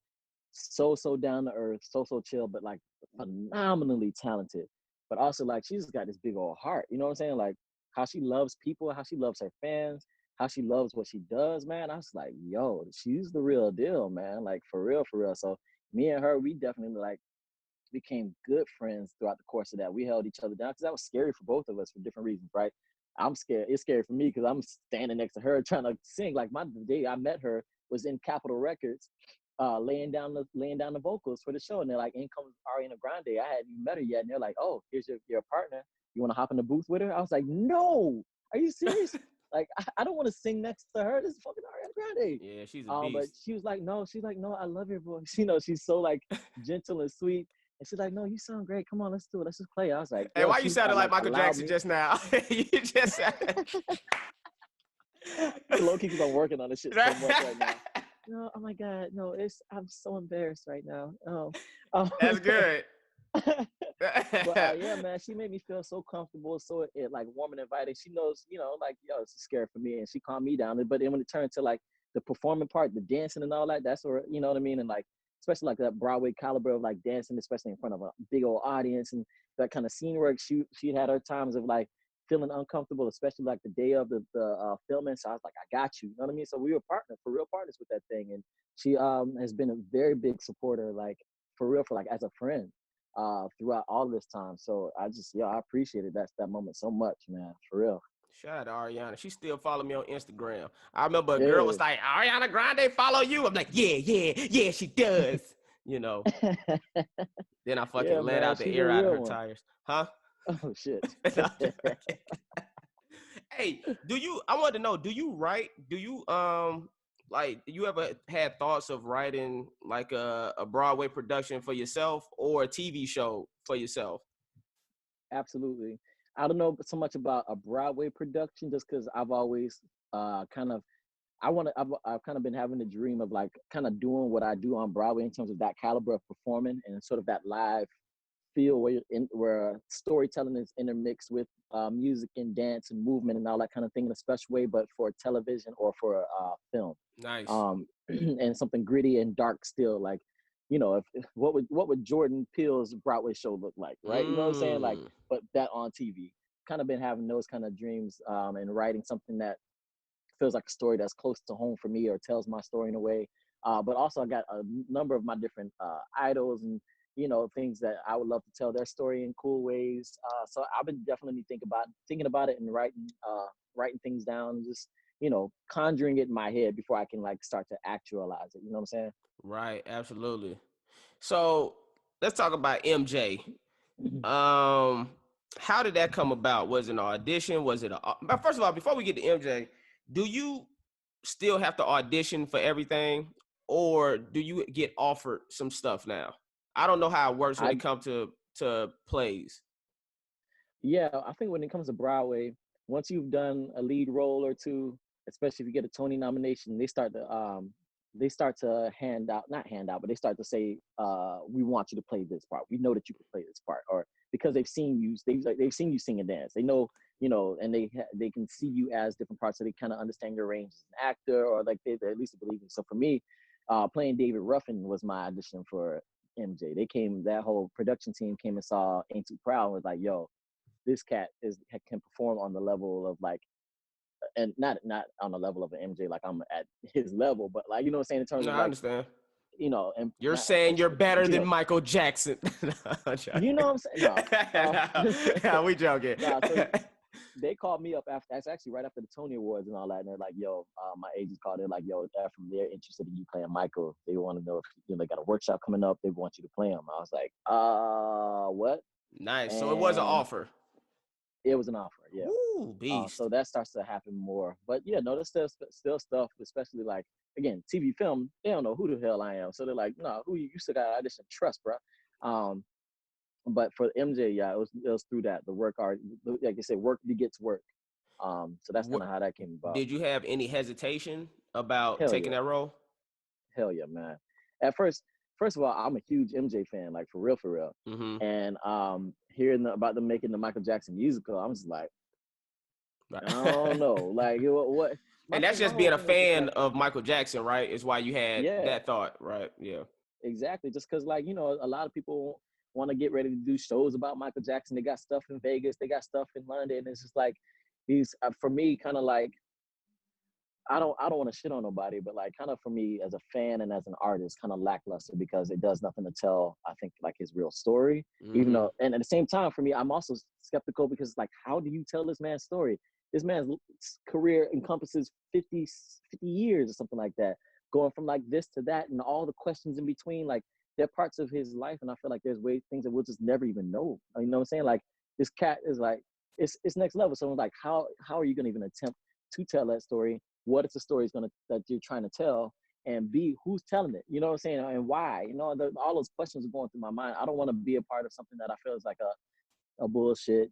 so down to earth, so chill, but like phenomenally talented. But also, like, she's got this big old heart. You know what I'm saying? Like, how she loves people, how she loves her fans, how she loves what she does, man. I was like, yo, she's the real deal, man. Like, for real, for real. So me and her, we definitely like became good friends throughout the course of that. We held each other down because that was scary for both of us for different reasons, right? I'm scared. It's scary for me because I'm standing next to her trying to sing. Like, the day I met her was in Capitol Records, laying down the vocals for the show, and they're like, "In comes Ariana Grande." I hadn't even met her yet, and they're like, "Oh, here's your partner. You want to hop in the booth with her?" I was like, "No, are you serious?" Like, I don't want to sing next to her. This is fucking Ariana Grande. Yeah, she's a beast. But she was like, "No," she's like, "No, I love your voice." You know, she's so like gentle and sweet. And she's like, "No, you sound great. Come on, let's do it. Let's just play." I was like, "Hey, why you sounded like Michael Jackson just now?" You just low key because I'm working on this shit so much right now. No, oh my God, no, I'm so embarrassed right now. That's good. But yeah, man, she made me feel so comfortable, so like warm and inviting. She knows, you know, like, yo, it's scary for me, and she calmed me down. But then when it turned to like the performing part, the dancing and all that, that's where, you know what I mean, and like, especially like that Broadway caliber of like dancing, especially in front of a big old audience and that kind of scene work. She had her times of like feeling uncomfortable, especially like the day of the filming. So I was like, I got you. You know what I mean? So we were for real partners with that thing. And she has been a very big supporter, like for real, for like as a friend throughout all this time. So I appreciated that moment so much, man, for real. Shout out to Ariana. She still follow me on Instagram. I remember a girl was like, "Ariana Grande follow you?" I'm like, yeah, she does. You know. Then I fucking let out the air out of her tires. Huh? Oh shit. Hey, I wanted to know, do you write? Do you like, you ever had thoughts of writing like a Broadway production for yourself or a TV show for yourself? Absolutely. I don't know so much about a Broadway production just because I've always I've kind of been having the dream of like kind of doing what I do on Broadway in terms of that caliber of performing and sort of that live feel where storytelling is intermixed with music and dance and movement and all that kind of thing in a special way, but for television or for film. Nice. And something gritty and dark still, like, you know, what would Jordan Peele's Broadway show look like, right? You know what I'm saying? Like, but that on TV. Kind of been having those kind of dreams and writing something that feels like a story that's close to home for me or tells my story in a way. But also I got a number of my different idols and, you know, things that I would love to tell their story in cool ways. So I've been definitely thinking about it and writing writing things down, just, you know, conjuring it in my head before I can like start to actualize it. You know what I'm saying? Right, absolutely. So let's talk about MJ. Mhm. How did that come about? Was it an audition? Was it a? But first of all, before we get to MJ, do you still have to audition for everything, or do you get offered some stuff now? I don't know how it works when I it comes to plays. Yeah, I think when it comes to Broadway, once you've done a lead role or two, especially if you get a Tony nomination, they start to hand out, not hand out, but they start to say, we want you to play this part. We know that you can play this part, or because they've seen you sing and dance. They know, you know, and they can see you as different parts, so they kind of understand your range as an actor, or like they at least believe in. So for me, playing David Ruffin was my audition for MJ. That whole production team came and saw Ain't Too Proud and was like, yo, this cat can perform on the level of like, and not on the level of an MJ, like I'm at his level, but like, you know what I'm saying, in terms No, of I like, understand. you know, and You're not saying you're impersonate, but better you than know, Michael Jackson. No, I'm you joking. know what I'm saying? No, Yeah, we joking. nah. So they called me up after, that's actually right after the Tony Awards and all that, and they're like, yo, my agents called. They're like, yo, Ephraim, they're interested in you playing Michael. They want to know if, you know, they got a workshop coming up. They want you to play him. I was like, what? Nice. So it was an And offer. it was an offer, yeah. Ooh, So beast. that starts to happen more. But yeah, no, there's still stuff, especially like, again, TV film, they don't know who the hell I am. So they're like, no, who you still got audition, trust, bro. Um, but for MJ, yeah, it was through that. The work art, like you said, work begets work. So that's kind What of how that came about. did you have any hesitation about Hell taking yeah. that role? Hell yeah, man. At first of all, I'm a huge MJ fan, like for real, for real. Mm-hmm. And hearing about them making the Michael Jackson musical, I'm just like, I don't know. Like what And that's my just whole being a thing was just fan like, of Michael Jackson, right? Is why you had yeah, that thought, right? Yeah. exactly. Just because, like, you know, a lot of people want to get ready to do shows about Michael Jackson. They got stuff in Vegas, they got stuff in London. It's just like these, for me, kind of like, I don't want to shit on nobody, but like, kind of for me as a fan and as an artist, kind of lackluster because it does nothing to tell, I think, like his real story. Even Mm-hmm. though, and at the same time, for me, I'm also skeptical because, like, how do you tell this man's story? This man's career encompasses 50 years or something like that, going from like this to that, and all the questions in between. Like, they're parts of his life, and I feel like there's things that we'll just never even know. You know what I'm saying? Like, this cat is like, it's next level. So I'm like, how are you gonna even attempt to tell that story? What is the story that you're trying to tell, and B, who's telling it? You know what I'm saying? And why? You know, all those questions are going through my mind. I don't want to be a part of something that I feel is like a bullshit,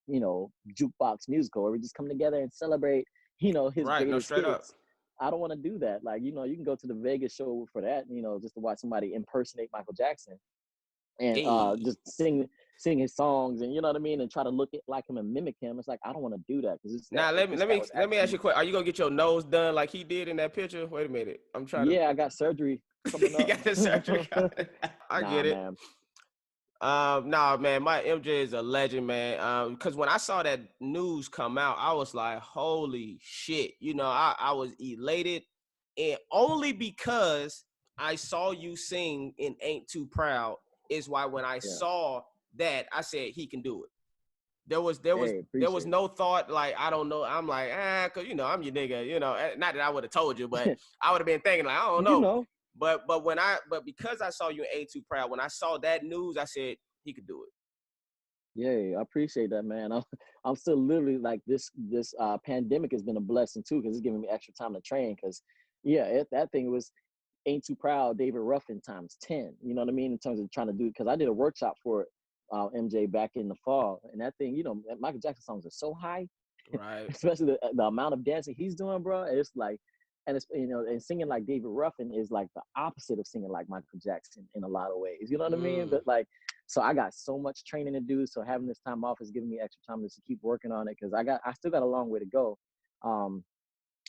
you know, jukebox musical where we just come together and celebrate, you know, his Right. No, greatest straight up. hits. I don't want to do that. Like, you know, you can go to the Vegas show for that, you know, just to watch somebody impersonate Michael Jackson and Hey. just sing his songs, and you know what I mean, and try to look at like him and mimic him. It's like, I don't want to do that because Now if let me this let guy me was let me ask actually, you a question. Are you gonna get your nose done like he did in that picture? Wait a minute. I'm trying to. yeah, I got surgery coming You up. got the surgery coming. I Nah, get it. man. Nah, man, my MJ is a legend, man. Because when I saw that news come out, I was like, holy shit. You know, I was elated, and only because I saw you sing in Ain't Too Proud is why when I Yeah. saw that, I said he can do it. There was there was Hey, there was appreciate no thought like I don't know. I'm like, cause you know, I'm your nigga, you know. Not that I would have told you, but it. I would have been thinking like, I don't You know. know. But because I saw you in Ain't Too Proud, when I saw that news, I said he could do it. Yeah, I appreciate that, man. I'm still literally like this pandemic has been a blessing too because it's giving me extra time to train. Because yeah, that thing was Ain't Too Proud David Ruffin times 10. You know what I mean, in terms of trying to do, because I did a workshop for MJ back in the fall, and that thing, you know, Michael Jackson songs are so high, Right. especially the amount of dancing he's doing, bro. It's like, and it's, you know, and singing like David Ruffin is like the opposite of singing like Michael Jackson in a lot of ways. You know what I mean? Mm. But like, so I got so much training to do. So having this time off is giving me extra time to keep working on it because I still got a long way to go. Um,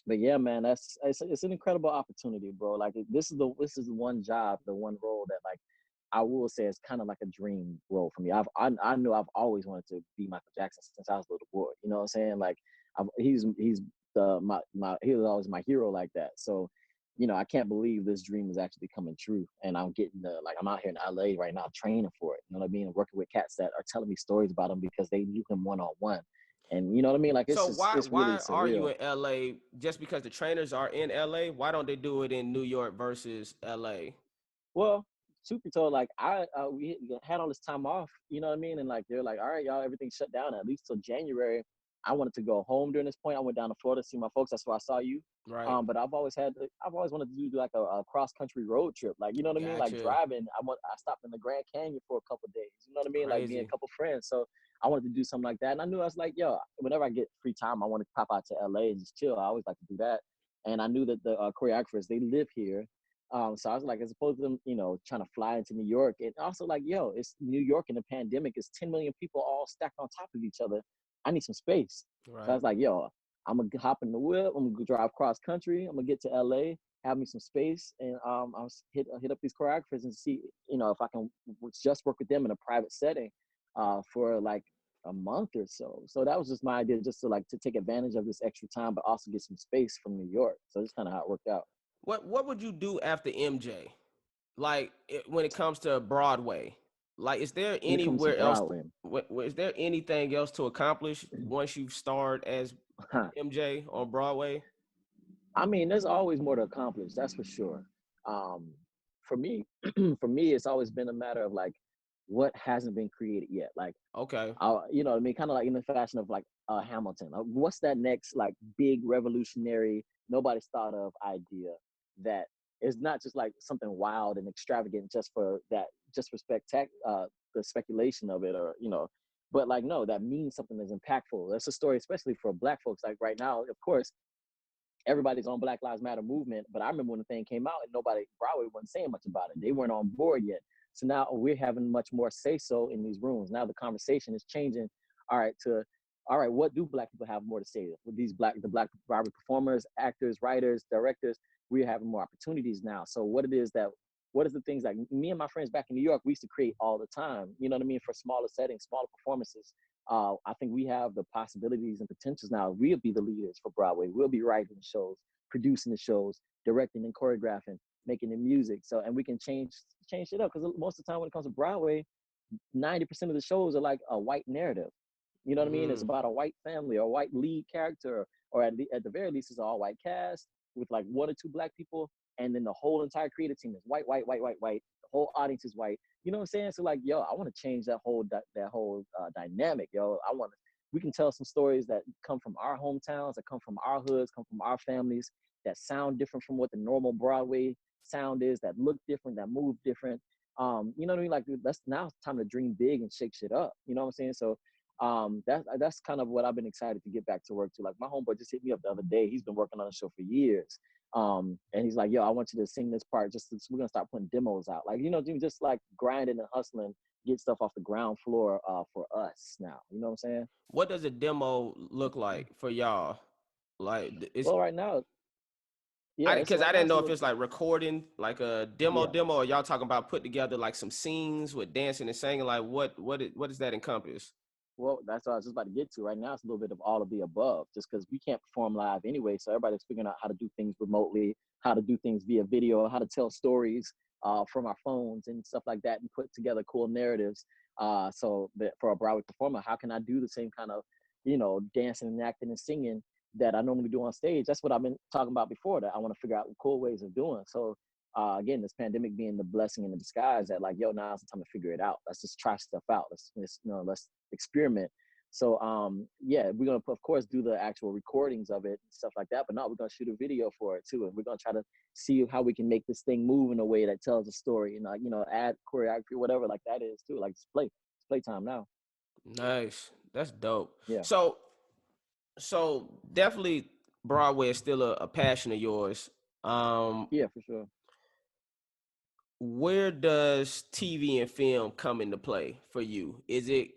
but yeah, man, it's an incredible opportunity, bro. Like, this is the one job, the one role that, like, I will say is kind of like a dream role for me. I know I've always wanted to be Michael Jackson since I was a little boy. You know what I'm saying? Like, he's he was always my hero like that. So, you know, I can't believe this dream is actually coming true. And I'm getting like, I'm out here in LA right now training for it. You know what I mean? And working with cats that are telling me stories about him because they knew him one on one. And you know what I mean? Like So it's really why are you surreal. in LA? Just because the trainers are in LA? Why don't they do it in New York versus LA? Well, truth be told, like we had all this time off, you know what I mean? And like they're like, all right, y'all, everything shut down at least till January. I wanted to go home during this point. I went down to Florida to see my folks. That's why I saw you. Right. But I've always wanted to do like a cross country road trip. Like, you know what I mean? Like Gotcha. driving. I stopped in the Grand Canyon for a couple days. You know what I mean? Like me and a Crazy. couple friends. So I wanted to do something like that. And I knew I was like, yo, whenever I get free time, I want to pop out to LA and just chill. I always like to do that. And I knew that the choreographers, they live here. So I was like, as opposed to them, you know, trying to fly into New York, and also like, yo, it's New York in the pandemic. It's 10 million people all stacked on top of each other. I need some space. So I Right. was like, yo, I'm gonna hop in the whip. I'm gonna drive cross country. I'm gonna get to LA, have me some space, and I'll hit up these choreographers and see, you know, if I can just work with them in a private setting, for like a month or so. So that was just my idea, just to take advantage of this extra time, but also get some space from New York. So that's kind of how it worked out. What would you do after MJ? Like when it comes to Broadway, like is there When it comes to anywhere else? Broadway. Is there anything else to accomplish once you start as MJ on Broadway? I mean, there's always more to accomplish. That's for sure. Um, for me, for me, it's always been a matter of like what hasn't been created yet. Like, Okay. you know what I mean? Kind of like in the fashion of like Hamilton. What's that next like big revolutionary, nobody's thought of idea that is not just like something wild and extravagant just for the speculation of it, or you know, but like no, that means something that's impactful. That's a story, especially for Black folks. Like right now, of course, everybody's on Black Lives Matter movement, but I remember when the thing came out and Broadway wasn't saying much about it. They weren't on board yet. So now we're having much more say so in these rooms. Now the conversation is changing. All right, what do Black people have more to say with the Black Broadway performers, actors, writers, directors? We're having more opportunities now. So what is the things that me and my friends back in New York, we used to create all the time, you know what I mean? For smaller settings, smaller performances. I think we have the possibilities and potentials now. We'll be the leaders for Broadway. We'll be writing the shows, producing the shows, directing and choreographing, making the music. So, and we can change it up, because most of the time when it comes to Broadway, 90% of the shows are like a white narrative. You know what I mean? It's Mm, about a white family or a white lead character, or at the very least, it's an all white cast with like one or two Black people, and then the whole entire creative team is white, white, white, white, white. The whole audience is white. You know what I'm saying? So like, yo, I want to change that whole dynamic, yo. We can tell some stories that come from our hometowns, that come from our hoods, come from our families, that sound different from what the normal Broadway sound is, that look different, that move different. You know what I mean? Like, that's now it's time to dream big and shake shit up. You know what I'm saying? So that's kind of what I've been excited to get back to work to. Like my homeboy just hit me up the other day. He's been working on the show for years. And he's like, yo, I want you to sing this part. We're gonna start putting demos out. Like, you know, just like grinding and hustling, get stuff off the ground floor for us now. You know what I'm saying? what does a demo look like for y'all? Like it's Well, right now, I yeah, it's because I right now didn't it's a know if little, it's like recording like a yeah. demo, or y'all talking about put together like some scenes with dancing and singing. Like what does that encompass? Well, that's what I was just about to get to. Right now, it's a little bit of all of the above, just because we can't perform live anyway. So everybody's figuring out how to do things remotely, how to do things via video, how to tell stories from our phones and stuff like that, and put together cool narratives. So that for a Broadway performer, how can I do the same kind of, you know, dancing and acting and singing that I normally do on stage? That's what I've been talking about before. That I want to figure out cool ways of doing. So again, this pandemic being the blessing in the disguise, that like, yo, now's the time to figure it out. Let's just try stuff out. Let's experiment. So yeah, we're gonna of course do the actual recordings of it and stuff like that. But no, we're gonna shoot a video for it too, and we're gonna try to see how we can make this thing move in a way that tells a story, and add choreography, whatever like that is too. Like it's playtime now. Nice, that's dope. Yeah, So definitely Broadway is still a passion of yours. Um, yeah, for sure. where does TV and film come into play for you? Is it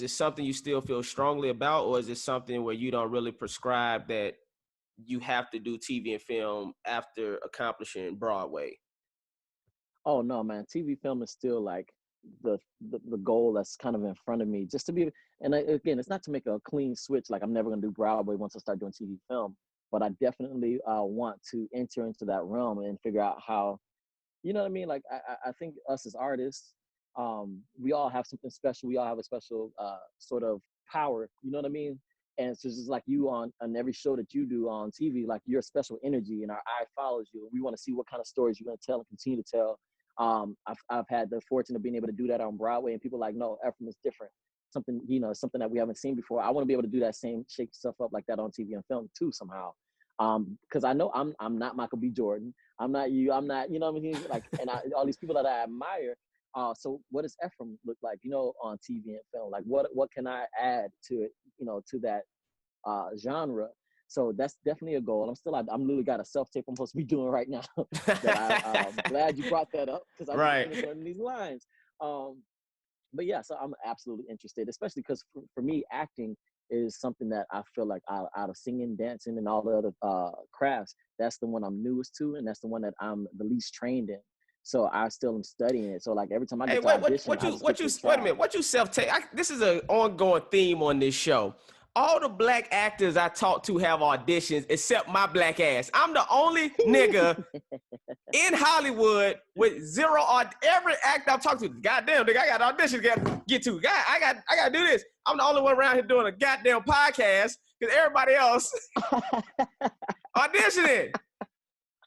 something you still feel strongly about, or is it something where you don't really prescribe that you have to do TV and film after accomplishing Broadway? Oh no, man, TV film is still like the goal that's kind of in front of me. Just to be, and again, it's not to make a clean switch. Like I'm never gonna do Broadway once I start doing TV film, but I definitely want to enter into that realm and figure out how. You know what I mean? Like I think us as artists, we all have something special. We all have a special sort of power. You know what I mean? And it's just like you on every show that you do on TV, like you're a special energy and our eye follows you. We want to see what kind of stories you're going to tell and continue to tell. I've had the fortune of being able to do that on Broadway, and people are like, no, Ephraim is different. Something, something that we haven't seen before. I want to be able to do that same, shake stuff up like that on TV and film too somehow. Because I know I'm not Michael B. Jordan. I'm not you. I'm not, you know what I mean? Like, and all these people that I admire. So what does Ephraim look like, on TV and film? Like, what can I add to it, to that genre? So that's definitely a goal. I'm literally got a self-tape I'm supposed to be doing right now that I'm glad you brought that up, because I'm right. just learning these lines. But yeah, so I'm absolutely interested, especially because for me, acting is something that I feel like out of singing, dancing, and all the other crafts, that's the one I'm newest to, and that's the one that I'm the least trained in. So I still am studying it. So like every time I get to audition, wait a minute, what you self-tape? This is an ongoing theme on this show. All the black actors I talk to have auditions except my black ass. I'm the only nigga in Hollywood with zero. Every actor I've talked to, goddamn, nigga, I got auditions to get to. I got to do this. I'm the only one around here doing a goddamn podcast because everybody else auditioning.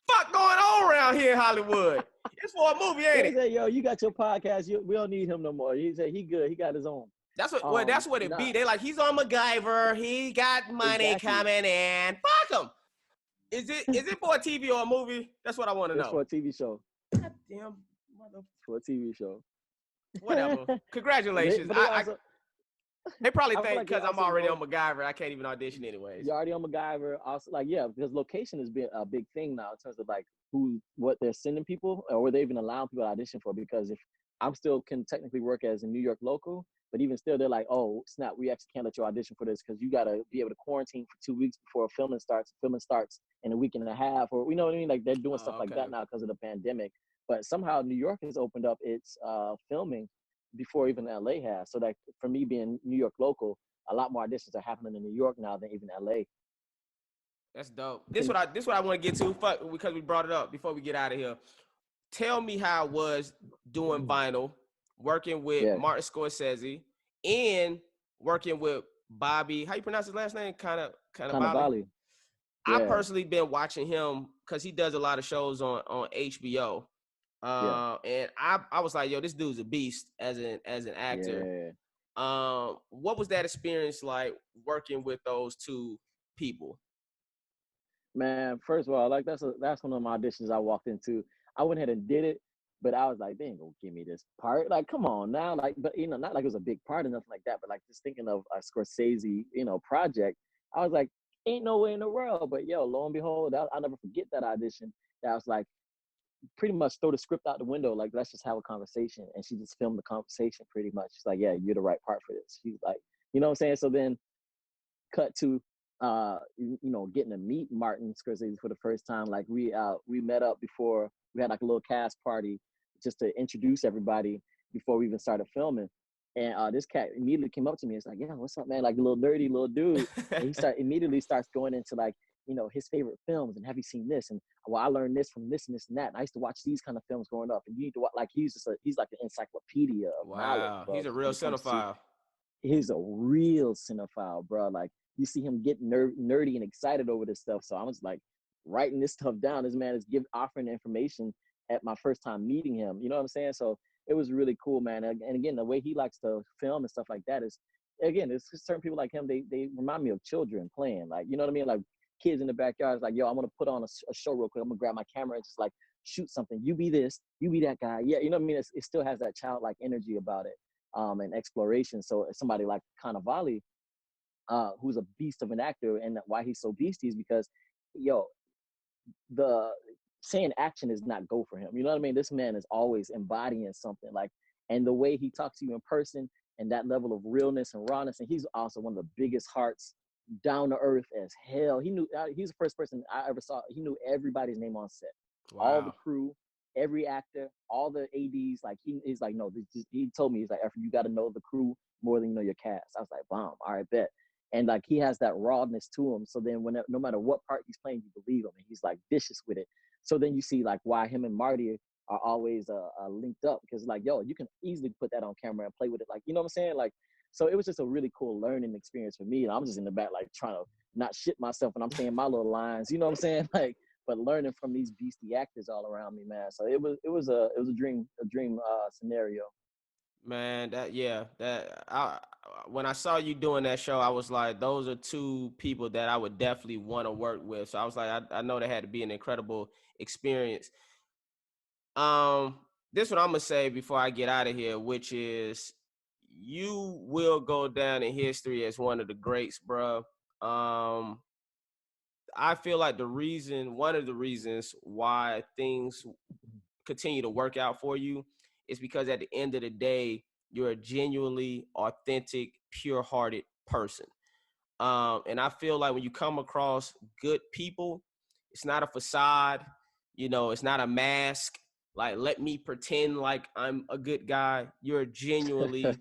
Fuck going on around here in Hollywood? It's for a movie, ain't it? Say, yo, you got your podcast. We don't need him no more. He said he good. He got his own. That's what it be. They like, he's on MacGyver. He got money coming in. Fuck him. Is it for a TV or a movie? That's what I want to know. It's for a TV show. Goddamn mother. For a TV show. Whatever. Congratulations. They probably think because I'm already on MacGyver, I can't even audition anyways. You're already on MacGyver. Also, because location has been a big thing now in terms of like what they're sending people, or they even allowing people to audition for. Because if I'm still can technically work as a New York local, but even still, they're like, oh snap, we actually can't let you audition for this because you got to be able to quarantine for 2 weeks before filming starts. Filming starts in a week and a half, or you know what I mean? Like they're doing stuff like that now because of the pandemic. But somehow New York has opened up its filming before even LA has. So that for me being New York local, a lot more auditions are happening in New York now than even LA. That's dope. This what I want to get to, because we brought it up before we get out of here. Tell me how it was doing vinyl, working with Martin Scorsese, and working with Bobby. How you pronounce his last name? Kind of Bobby. Yeah. I personally been watching him because he does a lot of shows on HBO. And I was like, yo, this dude's a beast as an actor. Yeah. What was that experience like working with those two people? Man, first of all, like that's one of my auditions I walked into. I went ahead and did it, but I was like, they ain't gonna give me this part. Like, come on now, like, but not like it was a big part or nothing like that, but like just thinking of a Scorsese, project, I was like, ain't no way in the world. But yo, lo and behold, I'll never forget that audition. That was like, pretty much throw the script out the window. Like, let's just have a conversation. And she just filmed the conversation pretty much. She's like, yeah, you're the right part for this. She's like, you know what I'm saying? So then cut to, getting to meet Martin Scorsese for the first time. Like we met up before we had like a little cast party just to introduce everybody before we even started filming. And this cat immediately came up to me. It's like, yeah, what's up, man? Like a little nerdy little dude. And he immediately starts going into like, his favorite films and have you seen this? And well, I learned this from this and this and that. And I used to watch these kind of films growing up. And you need to watch, like, he's like an encyclopedia of knowledge. Bro. He's a real cinephile. He's a real cinephile, bro. Like you see him get nerdy and excited over this stuff. So I was like writing this stuff down. This man is offering information at my first time meeting him. You know what I'm saying? So it was really cool, man. And again, the way he likes to film and stuff like that is, again, it's certain people like him. They remind me of children playing. Like, you know what I mean? Like kids in the backyard is like, yo, I'm gonna put on a show real quick. I'm gonna grab my camera and just like shoot something. You be this, you be that guy. Yeah, you know what I mean? It still has that childlike energy about it, and exploration. So somebody like Cannavale, who's a beast of an actor, and why he's so beasty is because, yo, the saying action is not go for him. You know what I mean? This man is always embodying something, like, and the way he talks to you in person and that level of realness and rawness. And he's also one of the biggest hearts, down to earth as hell. He's the first person I ever saw. He knew everybody's name on set. Wow. All the crew, every actor, all the ADs. Like he's like, no, he told me, he's like, you got to know the crew more than you know your cast. I was like, bomb. All right, bet. And like he has that rawness to him. So then no matter what part he's playing, you believe him, and he's like vicious with it. So then you see like why him and Marty are always linked up, because like, yo, you can easily put that on camera and play with it. Like, you know what I'm saying? Like, So it was just a really cool learning experience for me. And I'm just in the back, like trying to not shit myself when I'm saying my little lines, you know what I'm saying? Like, but learning from these beastie actors all around me, man. So it was a dream scenario. Man, when I saw you doing that show, I was like, those are two people that I would definitely want to work with. So I was like, I know that had to be an incredible experience. Um, this what I'm gonna say before I get out of here, which is you will go down in history as one of the greats, bro. I feel like one of the reasons why things continue to work out for you is because at the end of the day, you're a genuinely authentic, pure-hearted person. And I feel like when you come across good people, it's not a facade, it's not a mask. Like, let me pretend like I'm a good guy. You're genuinely,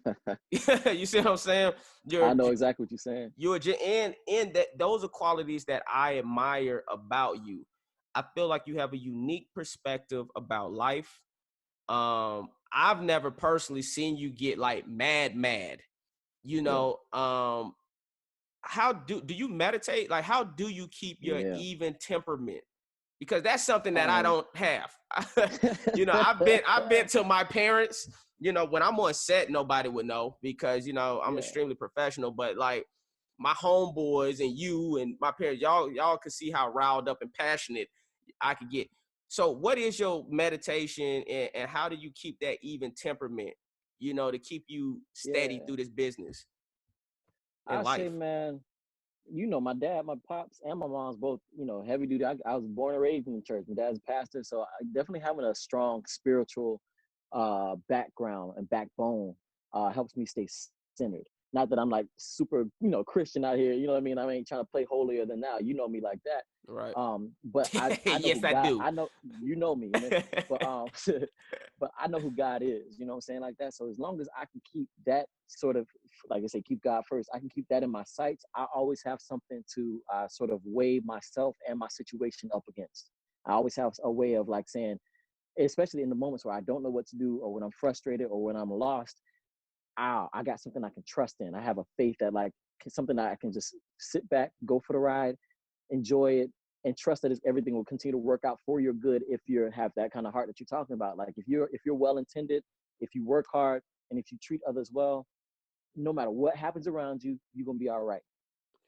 you see what I'm saying? I know exactly what you're saying. And that those are qualities that I admire about you. I feel like you have a unique perspective about life. I've never personally seen you get like mad. Yeah. How do you meditate? Like, how do you keep your Yeah. even temperament? Because that's something that I Um, don't have. I've been to my parents, when I'm on set, nobody would know because, I'm yeah. extremely professional, but like my homeboys and you and my parents, y'all could see how riled up and passionate I could get. So what is your meditation and how do you keep that even temperament, to keep you steady Yeah. through this business and I say, life? man, my dad, my pops, and my mom's both, heavy duty. I was born and raised in the church. My dad's a pastor, so I definitely having a strong spiritual background and backbone helps me stay centered. Not that I'm like super, Christian out here. You know what I mean? I ain't trying to play holier than thou. You know me like that. Right. But I know Yes, who I God. do. I know you know me, man. But but I know who God is. You know what I'm saying, like that. So as long as I can keep that sort of, like I say, keep God first. I can keep that in my sights. I always have something to sort of weigh myself and my situation up against. I always have a way of like saying, especially in the moments where I don't know what to do or when I'm frustrated or when I'm lost, I got something I can trust in. I have a faith that like something that I can just sit back, go for the ride, enjoy it, and trust that everything will continue to work out for your good if you have that kind of heart that you're talking about. Like if you're well intended, if you work hard, and if you treat others well, no matter what happens around you, you're gonna be all right.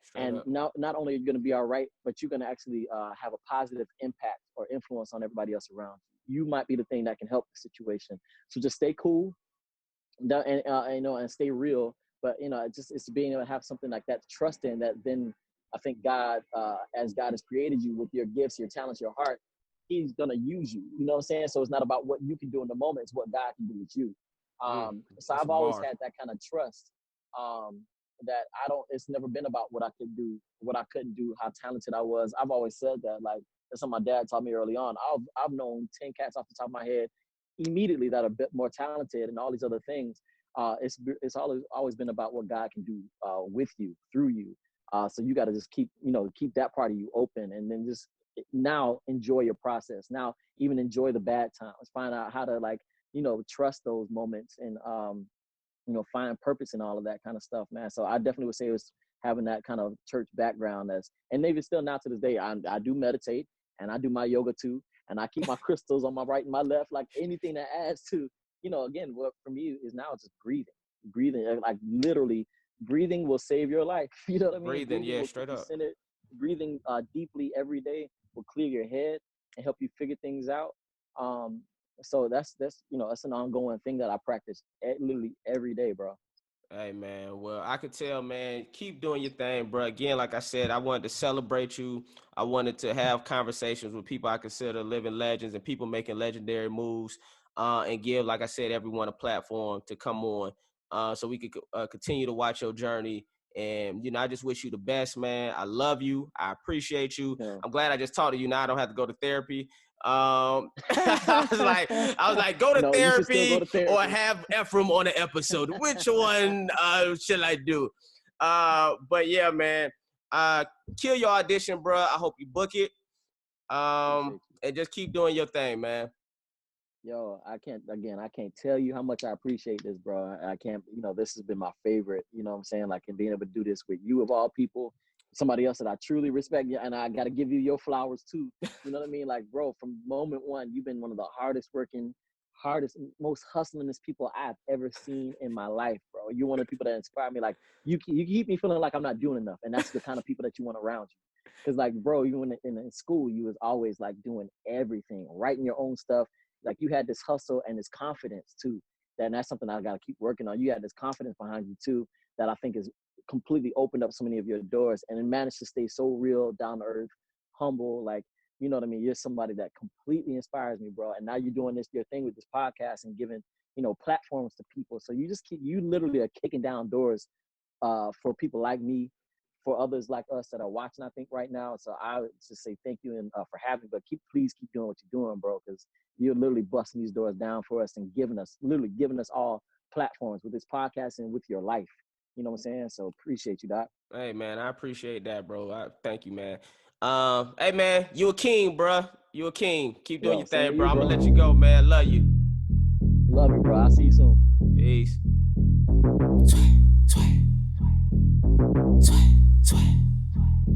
Straight And up. not only are you gonna be all right, but you're gonna actually have a positive impact or influence on everybody else around you. You might be the thing that can help the situation. So just stay cool, and stay real. But it's being able to have something like that to trust in. That then I think God, as God has created you with your gifts, your talents, your heart, He's gonna use you. You know what I'm saying? So it's not about what you can do in the moment; it's what God can do with you. So That's a I've always bar. had that kind of trust. That I don't. It's never been about what I could do, what I couldn't do, how talented I was. I've always said that. Like that's something my dad taught me early on. I've known 10 cats off the top of my head immediately that are a bit more talented and all these other things. It's always been about what God can do with you, through you. So you got to just keep that part of you open, and then just now enjoy your process. Now even enjoy the bad times. Find out how to trust those moments and find purpose in all of that kind of stuff, man. So I definitely would say it was having that kind of church background and maybe still now to this day, I do meditate and I do my yoga too. And I keep my crystals on my right and my left, like anything that adds to, again, what for me is now just breathing, like literally breathing will save your life. You know what I mean? Breathing, Breathing yeah, will keep straight you up. centered. Breathing deeply every day will clear your head and help you figure things out. Um, so that's an ongoing thing that I practice literally every day, bro. Hey, man. Well, I could tell, man, keep doing your thing, bro. Again, like I said, I wanted to celebrate you. I wanted to have conversations with people I consider living legends and people making legendary moves, and give, like I said, everyone a platform to come on, so we could continue to watch your journey. And, I just wish you the best, man. I love you. I appreciate you. Yeah. I'm glad I just talked to you. Now I don't have to go to therapy. I was like, go to No, you should still go therapy to or therapy. have Ephraim on the episode. Which one should I do? But yeah, man. Uh, kill your audition, bro. I hope you book it. Appreciate you. And just keep doing your thing, man. Yo, I can't tell you how much I appreciate this, bro. I can't, this has been my favorite, you know what I'm saying? Like, and being able to do this with you of all people, somebody else that I truly respect. Yeah, and I got to give you your flowers too. You know what I mean? Like, bro, from moment one, you've been one of the hardest working, most hustlingest people I've ever seen in my life, bro. You're one of the people that inspire me. Like, you keep me feeling like I'm not doing enough. And that's the kind of people that you want around you. Cause like, bro, even in school, you was always like doing everything, writing your own stuff. Like you had this hustle and this confidence too. And that's something I got to keep working on. You had this confidence behind you too that I think is completely opened up so many of your doors, and it managed to stay so real, down to earth, humble. Like, you know what I mean? You're somebody that completely inspires me, bro. And now you're doing your thing with this podcast and giving, platforms to people. So you literally are kicking down doors for people like me, for others like us that are watching, I think right now. So I would just say thank you and for having me, but please keep doing what you're doing, bro, because you're literally busting these doors down for us and literally giving us all platforms with this podcast and with your life. You know what I'm saying? So appreciate you, Doc. Hey man, I appreciate that, bro. Thank you, man. Hey man, you a king, bro. You a king. Keep doing Yo, your same thing, to bro. you, I'm bro. gonna let you go, man. Love you. Love you, bro. I'll see you soon. Peace. Sway, sway, sway, sway.